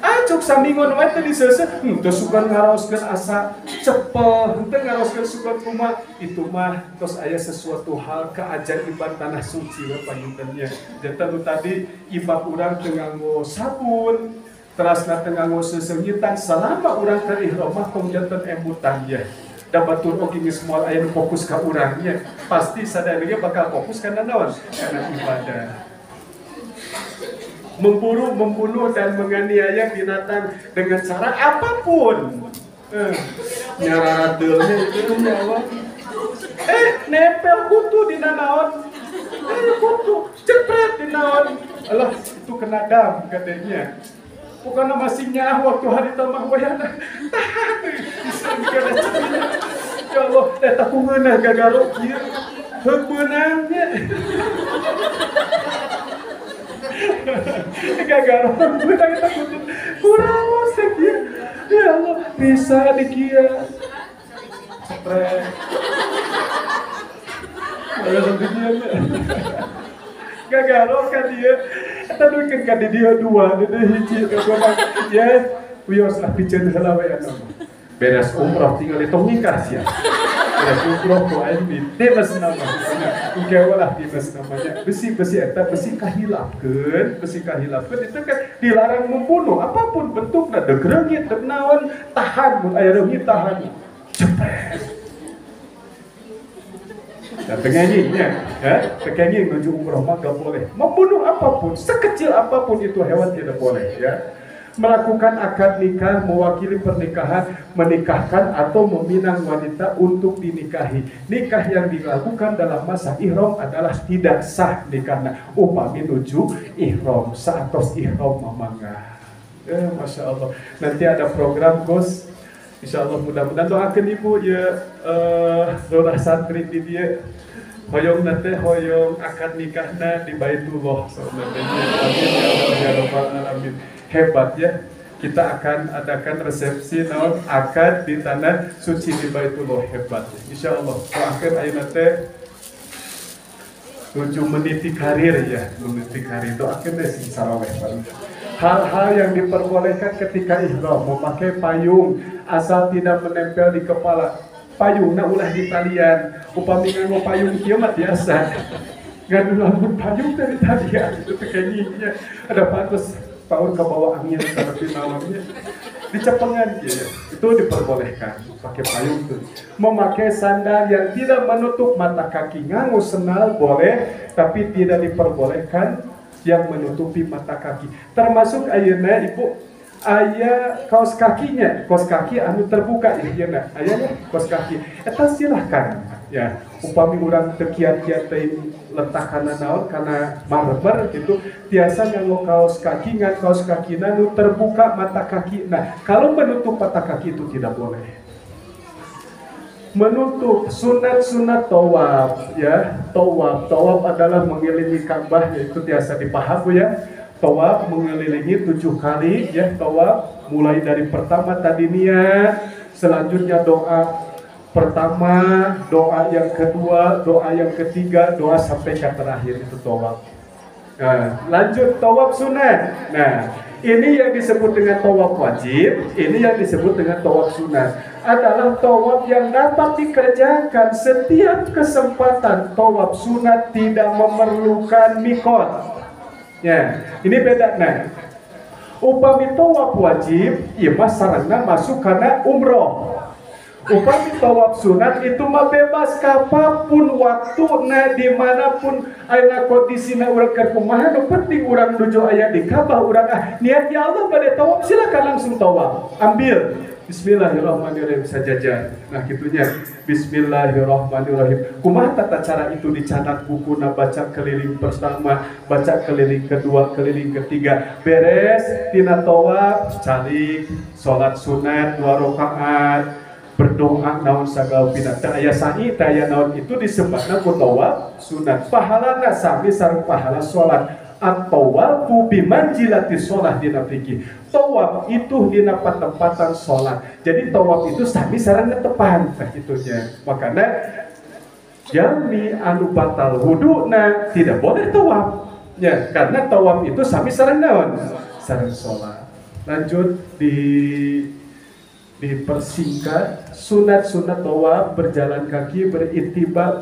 Acuk samingon wae teh disese, teu sugan ngaraoskeun asa cepel, teu ngaraoskeun sugan kumaha, itu mah tos aya sesuatu hal keajaiban tanah suci we panyuntennya. Janten tadi ibab urang teu nganggo sabun, terasna teu nganggo sesengitan selama urang keur ihram mah tong janten embutan ya. Da batur oge geus moal aya nu fokus ka urangnya, pasti sadaya bakal fokus kana naon? Kana ibadah. Memburu, membunuh, dan menganiaya binatang dengan cara apapun. Nyaradelnya itu nyawa. Nempel kutu di naon. Kutu, cepret di naon. Alah, itu kena dam katanya. Bukan masih nyah waktu hari tamah wayana. Tahan. Ya Allah, eta kungeunah gagaro kieu. Heupeunangnya. Gagaro benang takut kurang wasek ya. Ya Allah, bisa di kieu. Cepret. Aya di dieu. Gagaro ka dieu. Eta duikeun ka di dieu dua, di dieu hiji gagoro. Ya, wios lah piceun heula we anu. Beres umroh tinggal itu nikah sia. Beres umroh ku aing di bebas nama. Uga lah bebas namanya. Besi eta besi kahilapkeun itu kan dilarang membunuh apapun bentukna, deg reungit, deg naon, tahan mun aya reungit tahan. Cepet. Dan pengenyinya, ya, pengenyi menuju umroh mah gak boleh membunuh apapun, sekecil apapun itu hewan tidak boleh ya. Melakukan akad nikah, mewakili pernikahan, menikahkan atau meminang wanita untuk dinikahi. Nikah yang dilakukan dalam masa ihram adalah tidak sah nikahnya. Upami nuju ihram, saatos ihram mamangga. Masya Allah. Nanti ada program Gus. Insya Allah mudah-mudahan doakan ibu ya lurah santri di dia. Hoyong nanti hoyong akad nikahnya di Baitullah. Amin ya Allah ya Rabbal Alamin. Hebat ya, kita akan adakan resepsi naon akad di tanah suci di Baitullah hebat. Insyaallah. Akhir ayeuna teh 7 menit karir ya, meniti karir itu akhirnya sing saraweh. Hal-hal yang diperbolehkan ketika ihram, memakai payung asal tidak menempel di kepala. Payungna ulah di talian, upami nganggo payung kieu mah biasa. Ngan lamun payung dari talian itu kayaknya ada patus tahun ke bawah angin tapi malamnya dicepengan ya. Itu diperbolehkan pakai payung tuh. Memakai sandal yang tidak menutup mata kaki, nganggo sendal boleh tapi tidak diperbolehkan yang menutupi mata kaki. Termasuk ayeuna Ibu aya kaos kakinya, kaos kaki anu terbuka ya yeuna. Aya kaos kaki. Eta silahkan ya. Upami urang teu kiat-kiat teh letakana naon kana marmer gitu, biasa nganggo kaos kaki, ngan kaos kakina nu terbuka mata kaki. Nah, kalau menutup mata kaki itu tidak boleh. Menutup sunat-sunat tawaf ya. Tawaf adalah mengelilingi Ka'bah, yaitu biasa dipaham ya. Tawaf mengelilingi 7 kali ya. Tawaf mulai dari pertama tadi niat, selanjutnya doa pertama, doa yang kedua, doa yang ketiga, doa sampai ke terakhir itu tawaf. Nah, lanjut tawaf sunat. Nah, ini yang disebut dengan tawaf wajib, ini yang disebut dengan tawaf sunat. Adalah tawaf yang dapat dikerjakan setiap kesempatan. Tawaf sunat tidak memerlukan mikot. Ya, ini beda. Nah, upami tawaf wajib, iya mas sarana masuk karena umroh. Upami tawaf sunat itu mah bebas kapapun waktu na dimanapun ayeuna kondisina urang keur kumaha, nu penting urang nuju aya di Ka'bah, urang niat ya Allah bade tawaf, silakan langsung tawaf. Ambil Bismillahirrahmanirrahim sajaja. Nah gitunya Bismillahirrahmanirrahim. Kumaha tata cara itu dicatat bukuna, baca keliling pertama, baca keliling kedua, keliling ketiga. Beres tina tawaf, calik salat sunat 2 rakaat. Berdoa naon sagala pina teu aya sa'i teu aya naon itu disebutna ku tawaf sunat. Pahalana sami sareng pahala salat. At-tawafu bimanjilati shalah dina fikih. Tawaf itu dina patempatan salat. Jadi tawaf itu sami sareng netepan tah kitunya. Makana jami anu batal wuduna tidak boleh tawaf. Ya, karena tawaf itu sami sareng naon? Sareng salat. Lanjut dipersingkat, sunat-sunat tawaf berjalan kaki, beritiba,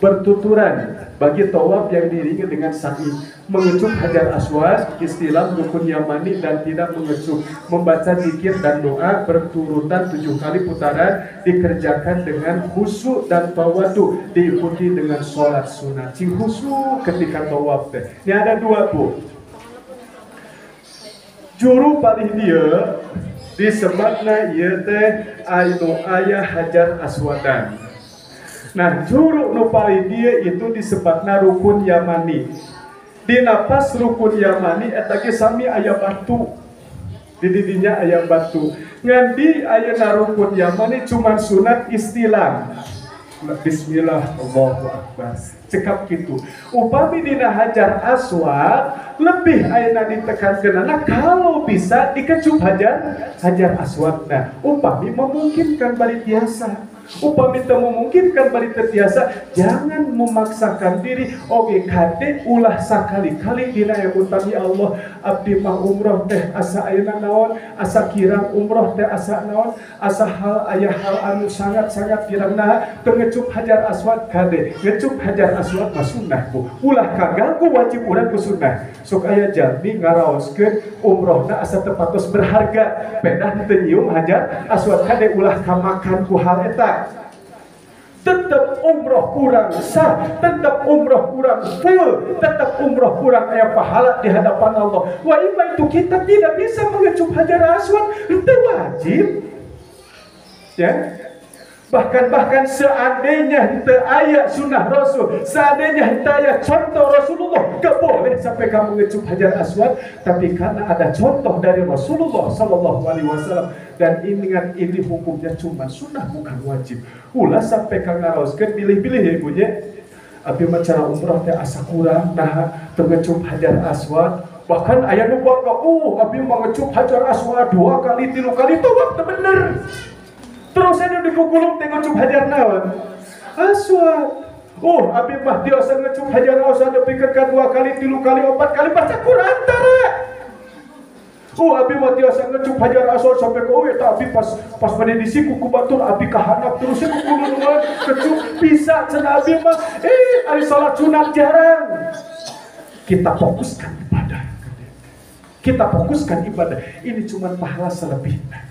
bertuturan bagi tawaf yang diiringi dengan sa'i, mengecup hajar aswad, istilah rukun yamani dan tidak mengecup, membaca zikir dan doa berturutan 7 kali putaran, dikerjakan dengan khusyuk dan tawadu, diikuti dengan sholat sunat. Sing khusyuk ketika tawaf teh. Ini ada 2 Bu. Juru paling dia disebutna ieu teh anu aya hajar aswadan. Nah, juru nu paling dia itu disebutna rukun yamani. Dina pas rukun yamani eta ge sami aya batu. Di didinya aya batu. Ngan di ayeuna rukun yamani cuman sunat istilam. Bismillah, Allahu Akbar. Cekap gitu. Upami dina hajar aswad lebih ayeuna ditekankeun, nah kalau bisa dikecup hajar aswad. Nah, upami memungkinkan bari biasa. Upami teu memungkinkan bari terbiasa, jangan memaksakan diri. Oge kade ulah sakali-kali dina utami Allah. Abdi mah umroh teh asa ayeuna naon, asa kirang umroh teh asa naon, asa hal aya hal anu sangat-sangat kirang nah teu ngecup hajar aswad kade. Ngecup hajar aswad mah sunnah Bu. Ulah kaganggu wajib urang ku sunnah. Sok aya jalmi ngaraoskeun umrohna asa teu patos berharga, pedah teu nyium hajar aswad kade ulah kamakan ku hal eta. Tetap umroh kurang sah, tetap umroh kurang full, tetap umroh kurang aya pahala di hadapan Allah. Wa imma itu kita tidak bisa mengecup hajar aswad, itu wajib. Ya. Bahkan seandainya teu aya sunnah Rasul, seandainya teu aya contoh Rasulullah, gak boleh sampai kamu ngecup hajar aswad. Tapi karena ada contoh dari Rasulullah Sallallahu Alaihi Wasallam, dan ingat ini hukumnya cuma sunnah bukan wajib. Ulah sampai kang ngaraoskeun pilih-pilih ya ibunya. Abi macara umrah teh asa kurang, nah teu ngecup hajar aswad. Bahkan aya nu bangga, abi mah ngecup Hajar Aswad 2 kali 3 kali tawaf teh bener. Terus anu digugulung teh ngecup Hajar naon? Aswad. Abi mah biasa ngecup Hajar Aswad dipikeun 2 kali 3 kali 4 kali baca Quran tara. Abi mah biasa ngecup Hajar Aswad sampai ke tapi pas pada disiku ku batur abi kahanap terus ku kulungan kecup bisa cenah abi mah ari salat sunat jarang. Kita fokuskan ibadah. Kita fokuskan ibadah. Ini cuma pahala selebihnya.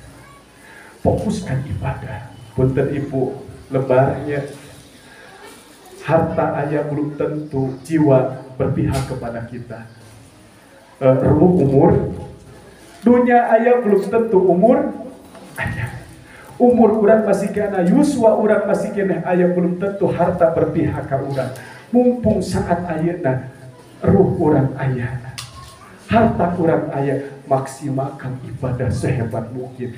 Fokuskan ibadah. Punten ibu, lebarnya harta ayah belum tentu jiwa berpihak kepada kita. Umur dunia ayah belum tentu umur ayah. Umur orang masih kena yuswa orang masih kena ayah belum tentu harta berpihak ke orang. Mumpung saat ayahna ruh orang ayah, harta orang ayah, maksimalkan ibadah sehebat mungkin.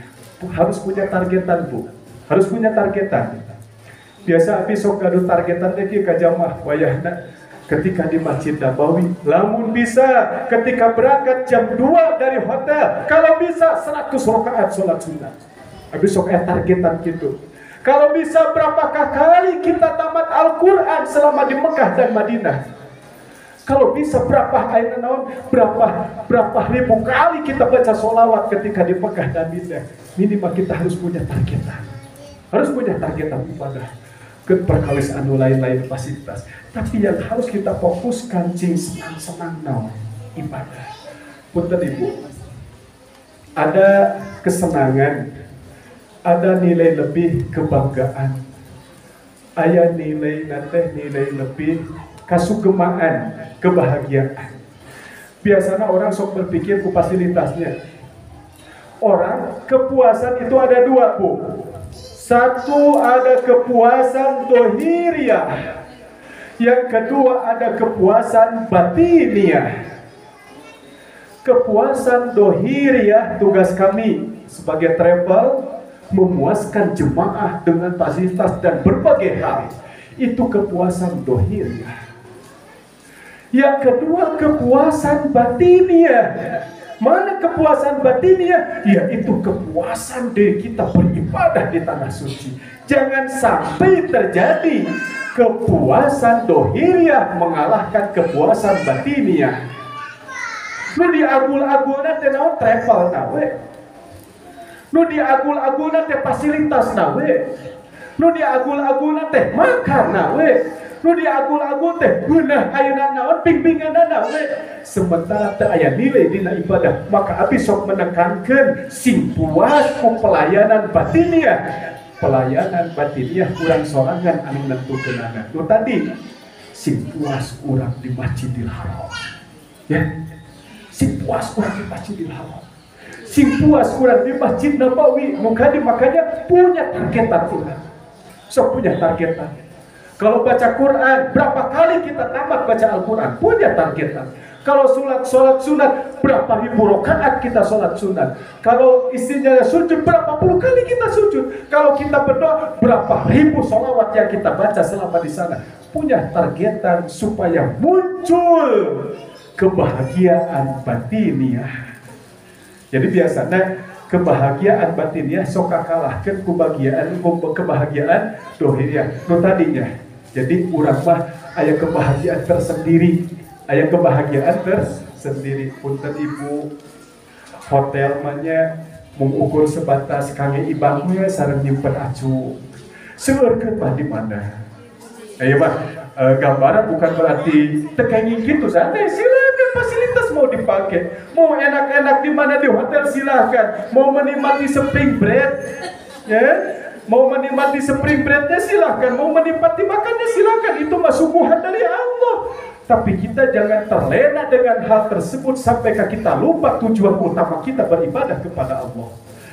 Harus punya targetan bu, harus punya targetan. Biasa besok gaduh targetan lagi ke jamaah wayahna ketika di Masjid Nabawi. Lamun bisa ketika berangkat jam 2 dari hotel, kalau bisa 100 rakaat sholat sunat. Besok targetan gitu. Kalau bisa berapakah kali kita tamat Al-Quran selama di Mekah dan Madinah? Kalau bisa berapa ribu kali kita baca sholawat ketika di Mekah dan Madinah. Minimal kita harus punya targetan. Harus punya targetan ibadah. Perkawis anu lain-lain fasilitas. Tapi yang harus kita fokuskan cing senang-senang ibadah. Punten ibu, ada kesenangan, ada nilai lebih kebanggaan, ada nilai lebih kasugemaan, kebahagiaan. Biasanya orang sok berpikir ke fasilitasnya. Orang kepuasan itu ada 2 bu. Satu ada kepuasan dohiriah, yang kedua ada kepuasan batiniah. Kepuasan dohiriah tugas kami sebagai travel memuaskan jemaah dengan fasilitas dan berbagai hal. Itu kepuasan dohiriah. Yang kedua kepuasan batiniah. Mana kepuasan batiniah? Yaitu kepuasan diri kita beribadah di tanah suci. Jangan sampai terjadi kepuasan dohiriah mengalahkan kepuasan batiniah. Lu diagul-agulna teh naon travel nawe. Lu diagul-agulna teh fasilitas nawe. Lu diagul-agulna teh makan nawe. Nu diagul-agul teh beunah ayeuna naon pingpinganna nawe. Sementara teu aya nilai dina ibadah, maka abdi sok menekankeun sing puas ku pelayanan batiniah. Pelayanan batiniah urang sorangan anu nentukeunana. Nu tadi sing puas urang di Masjidil Haram. Ya. Sing puas urang di Masjidil Haram. Sing puas urang di Masjid Nabawi. Makanya punya targetan urang. Sok punya targetan. Kalau baca Quran, berapa kali kita tamat baca Al-Quran? Punya targetan. Kalau sholat sunat, berapa ribu rakaat kita sholat sunat? Kalau istrinya sujud, berapa puluh kali kita sujud? Kalau kita berdoa, berapa ribu sholawat yang kita baca selama di sana? Punya targetan supaya muncul kebahagiaan batiniah. Jadi biasanya kebahagiaan batiniah sok kalahkeun kebahagiaan dohiriah. Nu tadinya. Jadi urang mah aya kebahagiaan tersendiri, aya kebahagiaan tersendiri. Punten ibu, hotel mahnya mengukur sebatas kangge ibangnya sareng nyimpen acu. Seueurkeun mah di mana? Ayo mah gambaran bukan berarti tekenging gitu sana. Silakan fasilitas mau dipakai, mau enak-enak di mana di hotel silakan, mau menikmati spring bread, ya. Mau menikmati spring breadnya silahkan, mau menikmati makannya silahkan, itu mah suguhan dari Allah. Tapi kita jangan terlena dengan hal tersebut sampai kita lupa tujuan utama kita beribadah kepada Allah.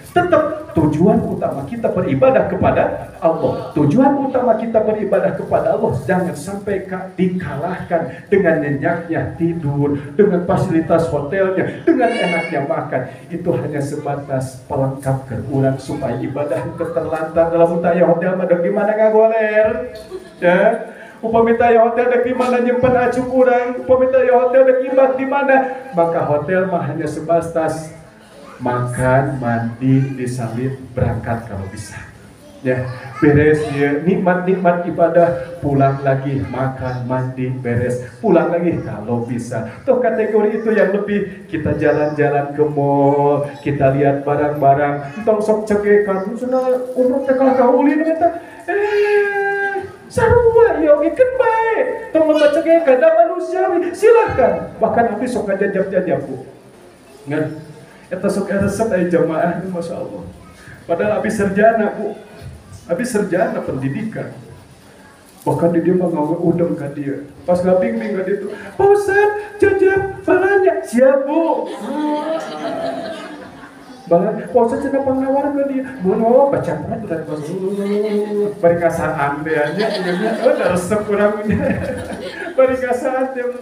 Tetap tujuan utama kita beribadah kepada Allah. Tujuan utama kita beribadah kepada Allah jangan sampai dikalahkan dengan nyenyaknya tidur, dengan fasilitas hotelnya, dengan enaknya makan. Itu hanya sebatas pelengkap keurang supaya ibadah terlantar dalam utaya hotel. Gimana ngagoler? Ya. Upami taya hotel dek di mana nyimpen acuk urang, upami taya hotel dek imbak di mana, maka hotel mah hanya sebatas makan, mandi, disalib, berangkat kalau bisa. Ya, beres ya, nikmat-nikmat ibadah, pulang lagi makan, mandi, beres, pulang lagi kalau bisa. Toh kategori itu yang lebih, kita jalan-jalan ke mall, kita lihat barang-barang, entong sok cegekan, sudah umur tekal kaulin eta. Sarua ya ikan baik, tong membaca cegekan dan manusiawi, silahkan. Bahkan habis sok jajab-jajab bu. Ngan, eta sok resep aja jamaah, masya Allah. Padahal habis sarjana bu. Habis sarjana pendidikan, bahkan dia mengawe udang ke dia. Pas ngabing-bing ke dia itu, Pak Ustadz, jajab, balanya, siap bu. Balanya, Pak Ustadz kenapa nawar ke dia? Bono, baca apa? Bari kasaan dia, udah resep kurangnya. Bari kasaan dia,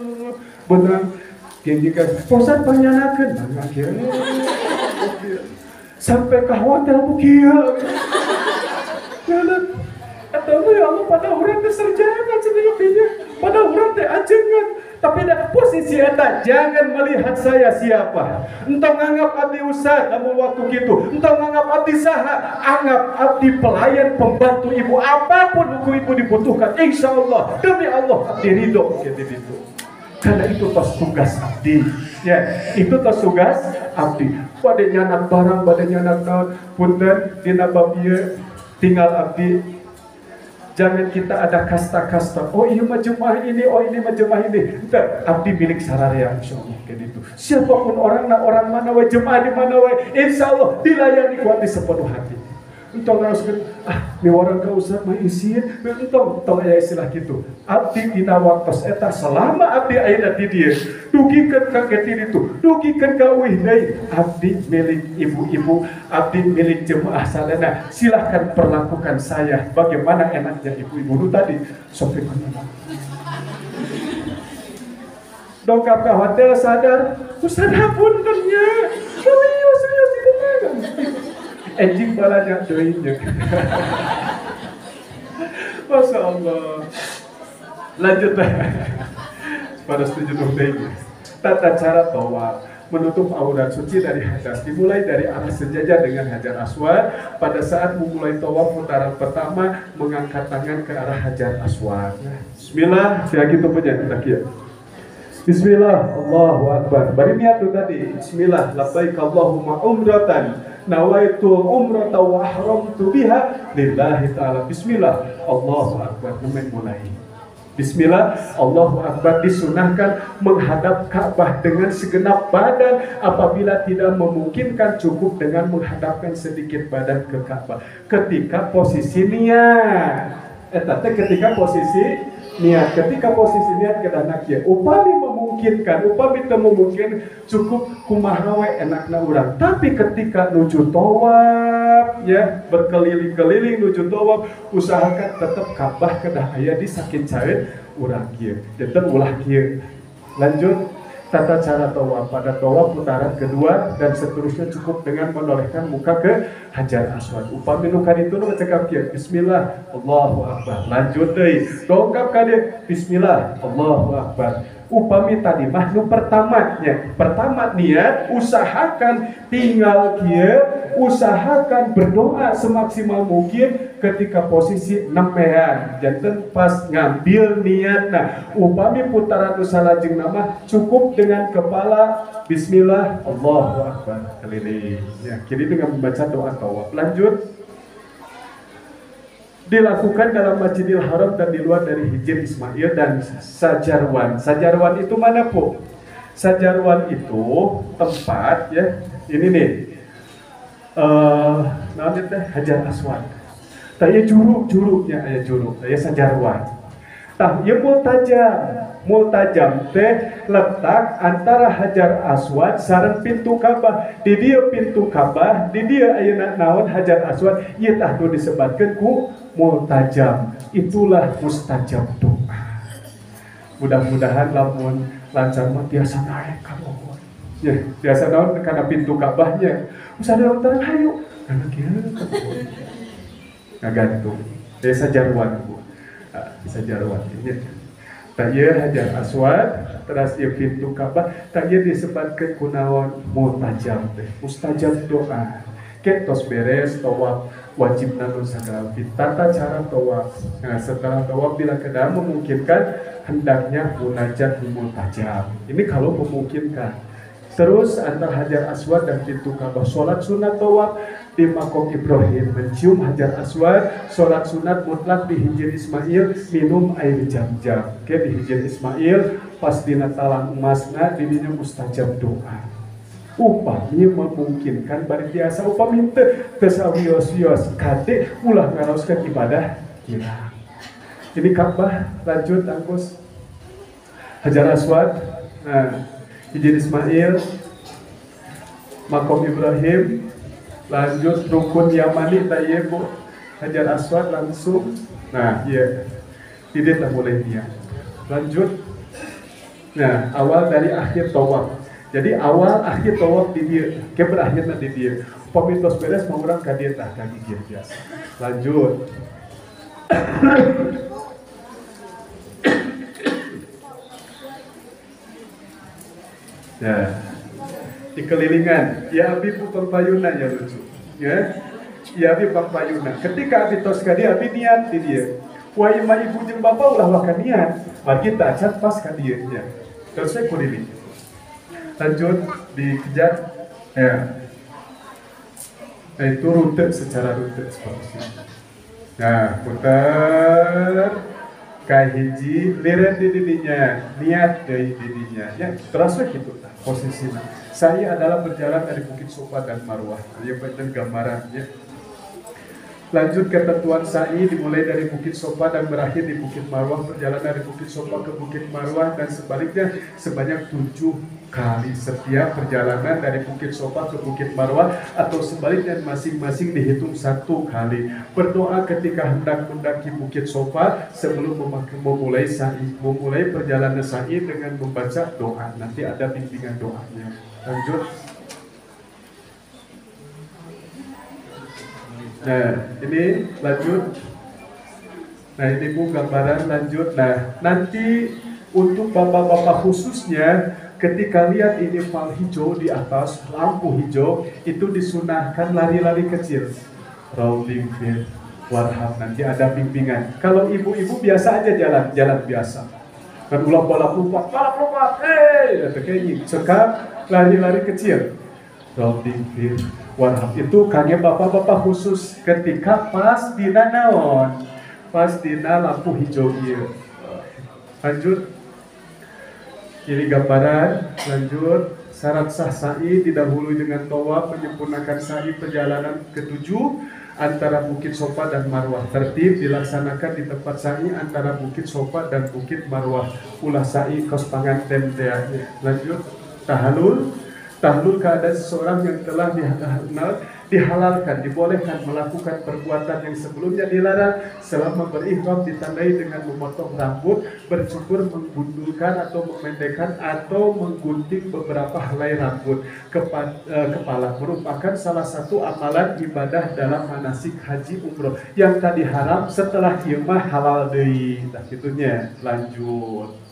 beneran. Jika Pak Ustadz panyanakan, akhirnya sampai ke hotel bukia. Atau ya Allah pada orang teh sarjana cenah pada orang teh ajengan tapi dah posisi eta jangan melihat saya siapa entong anggap abdi ustad namun waktu gitu entong anggap abdi saha anggap abdi pelayan pembantu ibu apapun ibu dibutuhkan insyaallah demi Allah abdi ridho gitu itu karena itu tos tugas abdi ya itu tos tugas abdi pada nyanak barang pada nyanak naon punten dina bab ieu tinggal abdi, jangan kita ada kasta-kasta. Oh iya mah jemaah ini, oh ini mah jemaah ini. Entar abdi milik sararea insyaallah kayak gitu. Siapapun orangna orang mana wae jemaah di mana wae, insyaallah dilayani ku abdi sepenuh hati. Entong haruskeun mi warang ka ustaz mah isin, entong aya istilah kitu. Abdi dina waktos eta selama abdi aya di dieu, dugikeun ka getih itu, dugikeun ka euy deui. Abdi milik ibu-ibu, abdi milik jemaah salena. Silahkan perlakukan saya bagaimana enaknya ibu-ibu tadi. Sopir dongkap ke hotel sadar, ustaz hapunten nya. Serius itu kan. Anjing balanya doinya. Masya Allah. Lanjut pada setuju doinya. Tata cara tawaf menutup aurat suci dari hadas dimulai dari arah sejajar dengan hajar aswad. Pada saat memulai tawaf putaran pertama mengangkat tangan ke arah hajar aswad. Bismillah, ya gitu punya kita. Bismillah, Allahu Akbar. Bari niat tu tadi. Bismillah, labbaik Allahumma umratan. Nawaitul umrata wa ahramtu biha lillahi ta'ala. Bismillah, Allahu Akbar. Mulai. Bismillah, Allahu Akbar disunahkan menghadap Ka'bah dengan segenap badan. Apabila tidak memungkinkan cukup dengan menghadapkan sedikit badan ke Ka'bah. Ketika posisi niat. Ketika posisi niat, ketika posisi niat kedanak ya. Upami memungkinkan, upami teu memungkin cukup kumaha we enakna urang. Tapi ketika nuju tawaf ya, berkeliling-keliling nuju tawaf, usahakan tetap Ka'bah kedah aya di saking cair urang kieu. Janten ulah kieu. Lanjut tata cara tawaf pada tawaf putaran kedua dan seterusnya cukup dengan menolehkan muka ke hajar aswad. Upami nu kaditu nu cekap kieu bismillah Allahu akbar. Lanjut deui dongkap ka dieu bismillah Allahu akbar. Upami tadi mah nu pertamanya pertama niat usahakan tinggal kieu usahakan berdoa semaksimal mungkin ketika posisi nempean janten pas ngambil niatna. Upami putaran nu salajeng nama cukup dengan kepala bismillah Allahu akbar keliling ya kiri dengan membaca doa tawaf. Lanjut dilakukan dalam Masjidil Haram dan di luar dari Hijr Ismail dan Sajarwan. Sajarwan itu mana po? Sajarwan itu tempat ya ini nih namanya teh Hajar Aswad. Taya juruknya aya juruk, aya Sajarwan. Tah ieu multajam teh letak antara Hajar Aswad sareng pintu Ka'bah. Di dieu pintu Ka'bah, di dieu ayeuna naon Hajar Aswad, ieu tah nu disebatkeun ku multajam. Itulah mustajab doa. Mudah-mudahan lamun lancar mah biasa naik ka bawah. Ya, biasa naon kana pintu Ka'bahnya. Usah ada orang hayu. Karena kieu ngagantung. Desa Jarwan Bu. bisa jarwat ini. Tak ia Hajar Aswad, teras ia pintu Ka'bah, tak ia disebutkan kunaon mustajab teh, mustajab doa. Ketos beres tawaf wajib nanu sagala tata cara tawaf. Nah, setelah tawaf bila keadaan memungkinkan hendaknya munajat mustajab. Ini kalau memungkinkan. Terus antar Hajar Aswad dan pintu Ka'bah, sholat sunat tawaf di makom Ibrahim, mencium Hajar Aswad, sholat sunat mutlak di Hijr Ismail, minum air jam-jam. Oke, di Hijr Ismail pas dina talang emasna dirinya mustajab doa. Upami memungkinkan bari biasa upami tesawios-wios kade ulah ngaroskeun ibadah kira. Ini Ka'bah, lanjut angkus Hajar Aswad. Nah, Hijr Ismail, makom Ibrahim, lanjut rukun Yamani Tayyibu, Hajar Aswad langsung. Nah, iya, tidak tak boleh dia. Lanjut. Nah, awal dari akhir tawaf. Jadi awal akhir tawaf di dia, ke berakhirnya di dia. Pemitos beres mau orang kadir tak kaki dia biasa. Lanjut. Ya, di kelilingan, ya abi pupang payuna ya lucu, ya abi pupang payuna. Ketika abi tos kadi abi niat di dia, wah ima ibu jeung bapak ulah wakan niat, bagi tacat pas kadi ya. Terus saya kulili, lanjut dikejar, ya. Nah, itu rute secara rute seperti ini. Nah, putar. Kahiji lihat di didinya, niat dari didinya, ya terasa gitu posisinya. Saya adalah berjalan dari Bukit Sofa dan Marwah, ya bagian gambarannya. Lanjut ketentuan sa'i dimulai dari Bukit Sofa dan berakhir di Bukit Marwah. Berjalan dari Bukit Sofa ke Bukit Marwah dan sebaliknya sebanyak 7 kali setiap perjalanan dari Bukit Sofa ke Bukit Marwah, atau sebaliknya masing-masing dihitung 1 kali. Berdoa ketika hendak mendaki Bukit Sofa sebelum memulai sa'i, memulai perjalanan sa'i dengan membaca doa. Nanti ada bimbingan doanya. Lanjut. Nah, ini lanjut. Nah, ini Bu gambaran lanjut. Nah, nanti untuk bapak-bapak khususnya ketika lihat ini fal hijau di atas, lampu hijau, itu disunahkan lari-lari kecil. Rolling field, warhab, nanti ada bimbingan. Kalau ibu-ibu biasa aja jalan biasa. Kan ulah balap lompat, atau kayak sekap lari-lari kecil. Rolling field, warhab itu kayaknya bapak-bapak khusus ketika pas dina naon, pas dina lampu hijau iya. Lanjut. Ini gambaran. Lanjut. Syarat sah sa'i didahului dengan tawaf, menyempurnakan sa'i perjalanan ke-7 antara Bukit Sofa dan Marwah. Tertib dilaksanakan di tempat sa'i antara Bukit Sofa dan Bukit Marwah. Ulah sa'i kos panganten deahnya. Lanjut. Tahalul. Tahlul keadaan seseorang yang telah dihalalkan, dibolehkan melakukan perbuatan yang sebelumnya dilarang selama berihram, ditandai dengan memotong rambut, bercukur, menggundulkan atau memendekkan atau menggunting beberapa helai rambut kepala. Merupakan salah satu amalan ibadah dalam manasik haji umroh yang tadi haram, setelah imah halal deui. Nah, gitunya. Lanjut.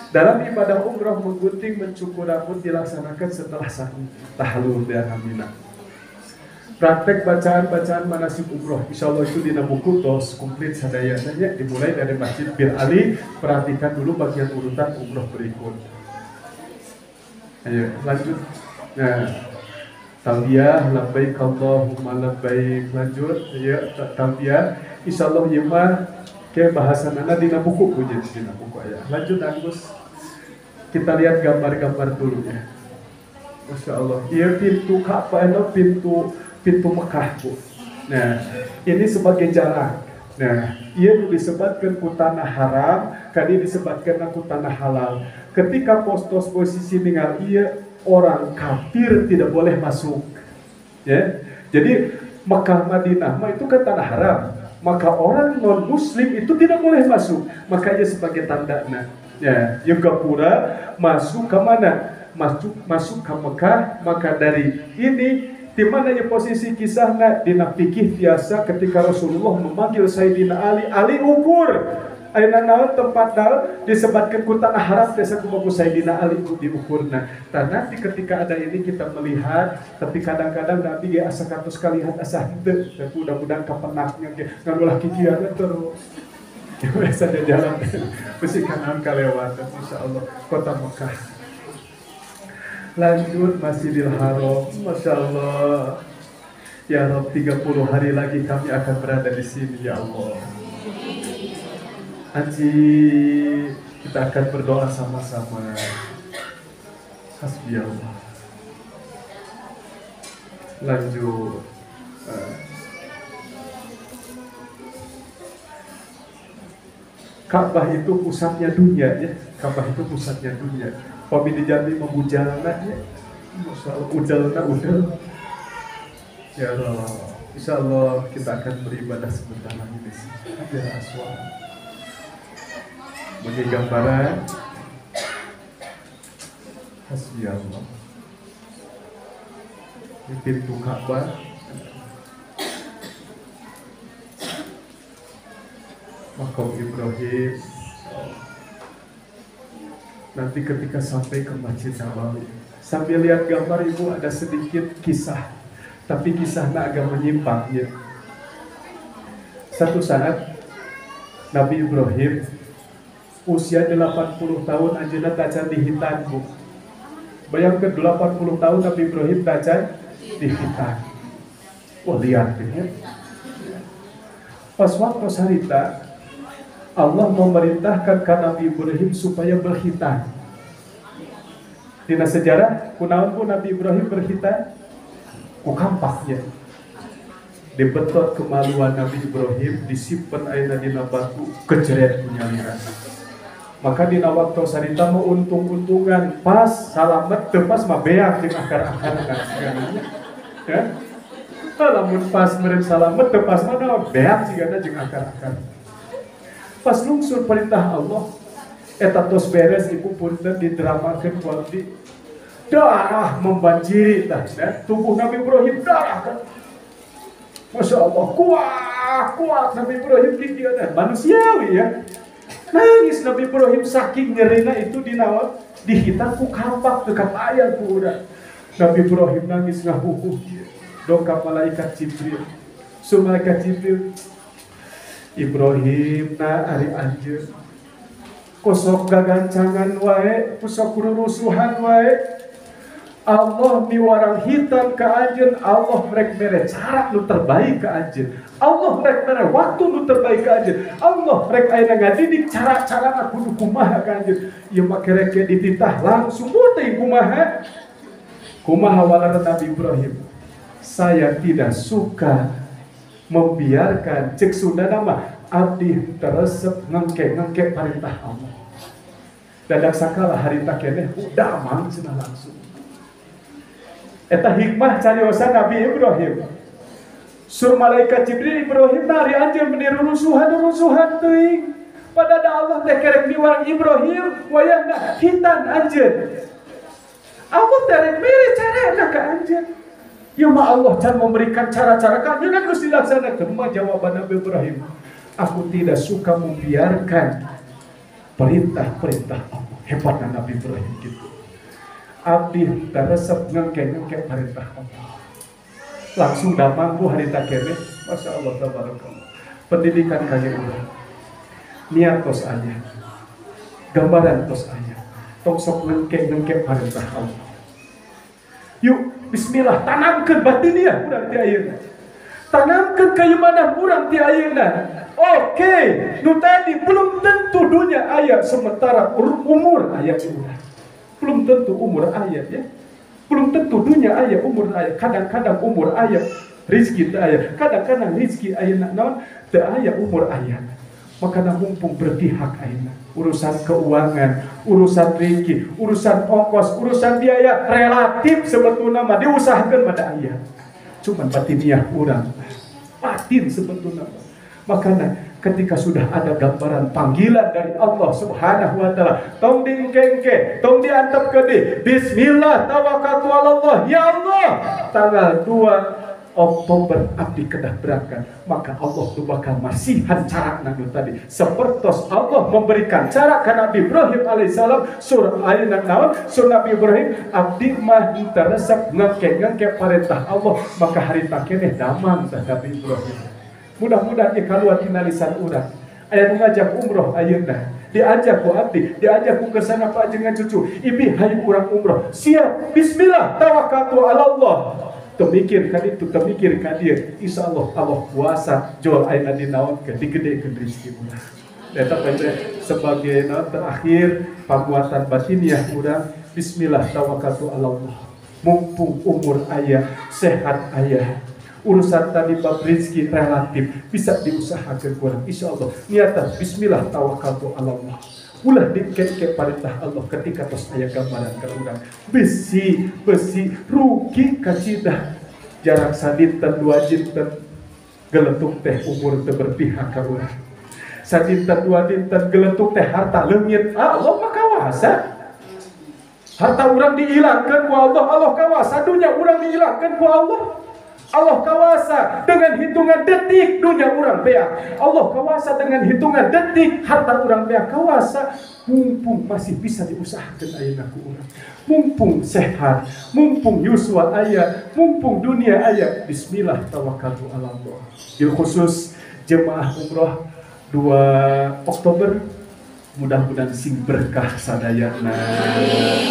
Dalam ibadah umroh, menggunting, mencukur rambut dilaksanakan setelah sa'i, tahlul dan aminah. Praktek bacaan-bacaan manasik umroh, insya Allah itu dina buku tos komplit sadayanya, dimulai dari Masjid Bir Ali. Perhatikan dulu bagian urutan umroh berikut. Ayo lanjut. Nah, talbiyah, labbaik Allahumma labbaik. Lanjut. Ya, talbiyah. Insya Allah ya mah ke bahasa nana dina buku punya dina buku ya. Lanjut Agus. Kita lihat gambar-gambar dulu ya. Masya Allah. Iya pintu Ka'bah itu pintu Mekah Bu. Nah, ini sebagai jalan. Nah, ia disebutkan ku tanah haram, kali disebutkan ku tanah halal. Ketika posisi tinggal ia orang kafir tidak boleh masuk. Ya. Jadi Mekah Madinah itu kan tanah haram. Maka orang non muslim itu tidak boleh masuk. Makanya sebagai tandanya, ya, yang gapura masuk ke mana? Masuk ke Mekah. Maka dari ini Di mana ya posisi kisahnya dina fikih biasa ketika Rasulullah memanggil Sayyidina Ali, Ali ukur. Ayeuna naon tempat naon disebutkan ku tanah haram desa kumaha Sayyidina Ali diukurna. Dan nanti ketika ada ini kita melihat, tapi kadang-kadang Nabi ge asa katos kalihat asa henteu, tapi mudah-mudahan kapenaknya ge nganulah kikieuan terus. Biasa dia jalan mesti kanan kalewatan insyaallah kota Mekah. Lanjut Masjidil Haram, Masya Allah. Ya Rabb, 30 hari lagi kami akan berada di sini, ya Allah. Haji, kita akan berdoa sama-sama. Hasbi Allah. Lanjut. Ka'bah itu pusatnya dunia, ya. Ka'bah itu pusatnya dunia. Pami di Jambi memujalna ya. Masyaallah udalna udal. Ya Allah, insyaallah kita akan beribadah sebentar lagi di sini. Hajar Aswad. Bagi gambaran Hasbi Allah. Di pintu Ka'bah. Makam Ibrahim. Nanti ketika sampai ke Masjid Nabawi, sambil lihat gambar ibu ada sedikit kisah, tapi kisahnya agak menyimpang ya. Satu saat Nabi Ibrahim usia 80 tahun anjeunna tacan di hitan bu. Bayangkan 80 tahun Nabi Ibrahim tacan di hitan. Wah lihat ya. Pas waktu sarita Allah memerintahkan ke Nabi Ibrahim supaya berkhitan. Dina sejarah, kunaon pun Nabi Ibrahim berkhitan? Ku kampaknya. Dibetot kemaluan Nabi Ibrahim, disimpan ayeuna dina batu, kejeret punyalira. Maka dina waktu sarita mau untung-untungan, pas salamet teu pas mah beak jeung akar-akarna. Ya. Lamun pas meureun salamet teu pas mah beak sigana jeung akar-akar. Pas lungsur perintah Allah, eta tos beres ibu punten didramakeun ku abdi. Darah membanjiri tah, tubuh Nabi Ibrahim darah kan. Masya Allah, kuat Nabi Ibrahim kieu teh manusiawi ya. Nangis Nabi Ibrahim saking nyerina itu dinaon dihitan ku kampak dekat aya ku urang. Nabi Ibrahim nangis ngahuhuh. Dongkap malaikat Jibril. Malaikat Jibril Ibrahim na ari anjeun kosok gagancangan wae kusok rurusuhan wae Allah miwarang hitam ke anjeun Allah rek mere cara nu terbaik ke anjeun Allah rek mere waktu nu terbaik ke anjeun Allah rek ayeuna ngadidik cara-cara kudu kumaha ka anjeun ieu make rek dititah langsung teuing kumaha walana Nabi Ibrahim saya tidak suka membiarkan cek Sunda nama abdi teresep ngengke perintah Allah. Dadak sakala harita keneh udah mang cenah langsung. Eta hikmah cariosan Nabi Ibrahim. Sur malaikat Jibril Ibrahim nari anjeun meniru rusuhan teuing. Padahal Allah teh kerek miwarang Ibrahim wayahna hitan anjeun. Allah terek mere carana ka anjeun. Ya ma Allah can memberikan cara-cara kami kan harus dilaksanakan. Jawaban Nabi Ibrahim, aku tidak suka membiarkan perintah-perintah Allah. Hebatnya Nabi Ibrahim gitu. Abdi teresep ngengke perintah Allah. Langsung damang ku harita kene. Masya Allah tabarakallah. Pendidikan kaya urang. Niat tos aya. Gambaran tos aya. Tong sok ngengke perintah Allah. Yuk bismillah, tanamkan batinnya urang ti ayeuna. Tanamkan keimanan urang ti ayeuna. Oke, nu tadi belum tentu dunia aya sementara umur aya di urang. Belum tentu umur aya ya. Belum tentu dunia aya umur aya. Kadang-kadang umur aya rezeki teu aya. Kadang-kadang rezeki ayeuna naon teu aya umur aya. Maka mumpung berpihak ayeuna. Urusan keuangan, urusan rezeki, urusan ongkos, urusan biaya relatif sebetulnya mah diusahakeun pada aya. Cuman batiniah urang. Batin sebetulnya. Makanya ketika sudah ada gambaran panggilan dari Allah Subhanahu wa taala, tong diengke-engke, tong diantep ke di bismillah tawakkaltu ala Allah, ya Allah tanggal 2 Oktober abdi kedah berangkat, maka Allah tuh bakal masihan cara nanu tadi sepertos Allah memberikan cara ke Nabi Ibrahim alaihissalam surah ayat naon surah Nabi Ibrahim abdi mah teresep ngeke perintah Allah, maka hari takeneh damang teh Nabi Ibrahim. Mudah-mudahan kaluar tina lisan urang aya nu ngajak umroh ayeuna, diajak ku abdi, diajak ku kesana Pak jeung cucu, ibi hayu urang umroh, siap bismillah tawakkaltu ala Allah. Temikir kan itu, temikir kan dia, insya Allah Allah puasa jual air di naon ke digede-gede rezeki urang. Eta sebagai naon terakhir penguatan batiniah urang, bismillah tawakkaltu ala Allah. Mumpung umur ayah, sehat ayah, urusan tadi bab rezeki relatif bisa diusahakan kurang, insya Allah niatan bismillah tawakkaltu ala Allah. Ulah dikek perintah Allah ketika tos aya gambaran ka urang besi rugi kacidah jarak sadinten 2 dinten geletuk teh umur teu berpihak ka urang, sadinten 2 dinten geletuk teh harta leungit, Allah mah kawasa. Harta urang dihilangkeun ku Allah, Allah kawasa. Dunia urang dihilangkeun ku Allah, Allah kawasa. Dengan hitungan detik dunia urang beak, Allah kawasa. Dengan hitungan detik harta urang beak kawasa. Mumpung masih bisa diusahakan ayeuna ku urang, mumpung sehat, mumpung yuswa aya, mumpung dunia aya, bismillah tawakkaltu ala Allah. Bil khusus jemaah umroh 2 Oktober mudah-mudahan sing berkah sadayana,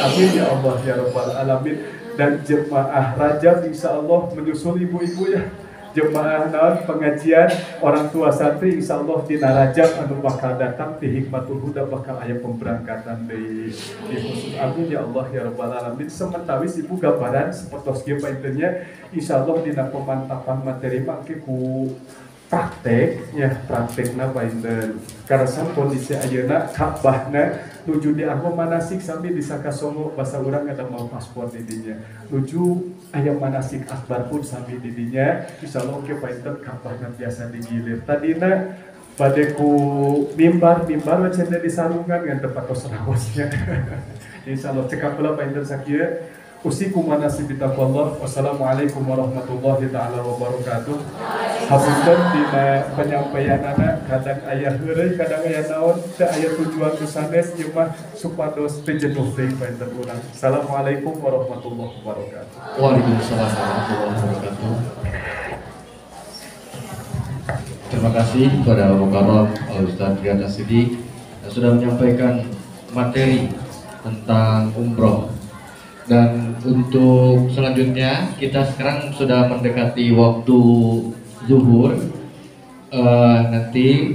amin ya Allah ya rabbal alamin. Dan jemaah Rajab insya Allah menyusul ibu-ibu ya, jemaah naon pengajian orang tua santri insya Allah di Rajab anu bakal datang di Hikmatul Huda bakal aya pemberangkatan di khusus, amin ya Allah ya rabbal alamin. Sementawis ibu gambaran sepertos kieu paintennya insya Allah dina pemantapan materi mangke ku prakteknya, praktekna painten karena kondisi ayeuna Ka'bahna nuju di arho manasik sambil di Sakasongo bahasa urang ada mau paspor di dinya, nuju aya manasik akbar pun sambil di dinya, insyaallah ke painten Ka'bahna biasa digilir tadina bade ku mimbar cenah di sarungan ngan tempat tos rawosnya. Insyaallah cekap heula painten sakieu usikum manasik bitaqwallah. Wassalamualaikum warahmatullahi taala wabarakatuh. Hapunten dina penyampaianana kadang aya heureuy kadang aya naon teu aya tujuan nu sanes ieu mah supados teu jenuh deui painten urang. Assalamualaikum warahmatullahi wabarakatuh.
Waalaikumsalam warahmatullahi wabarakatuh. Terima kasih kepada Mukarram Ustaz Riyad As-Siddiq yang sudah menyampaikan materi tentang umroh. Dan untuk selanjutnya kita sekarang sudah mendekati waktu zuhur, nanti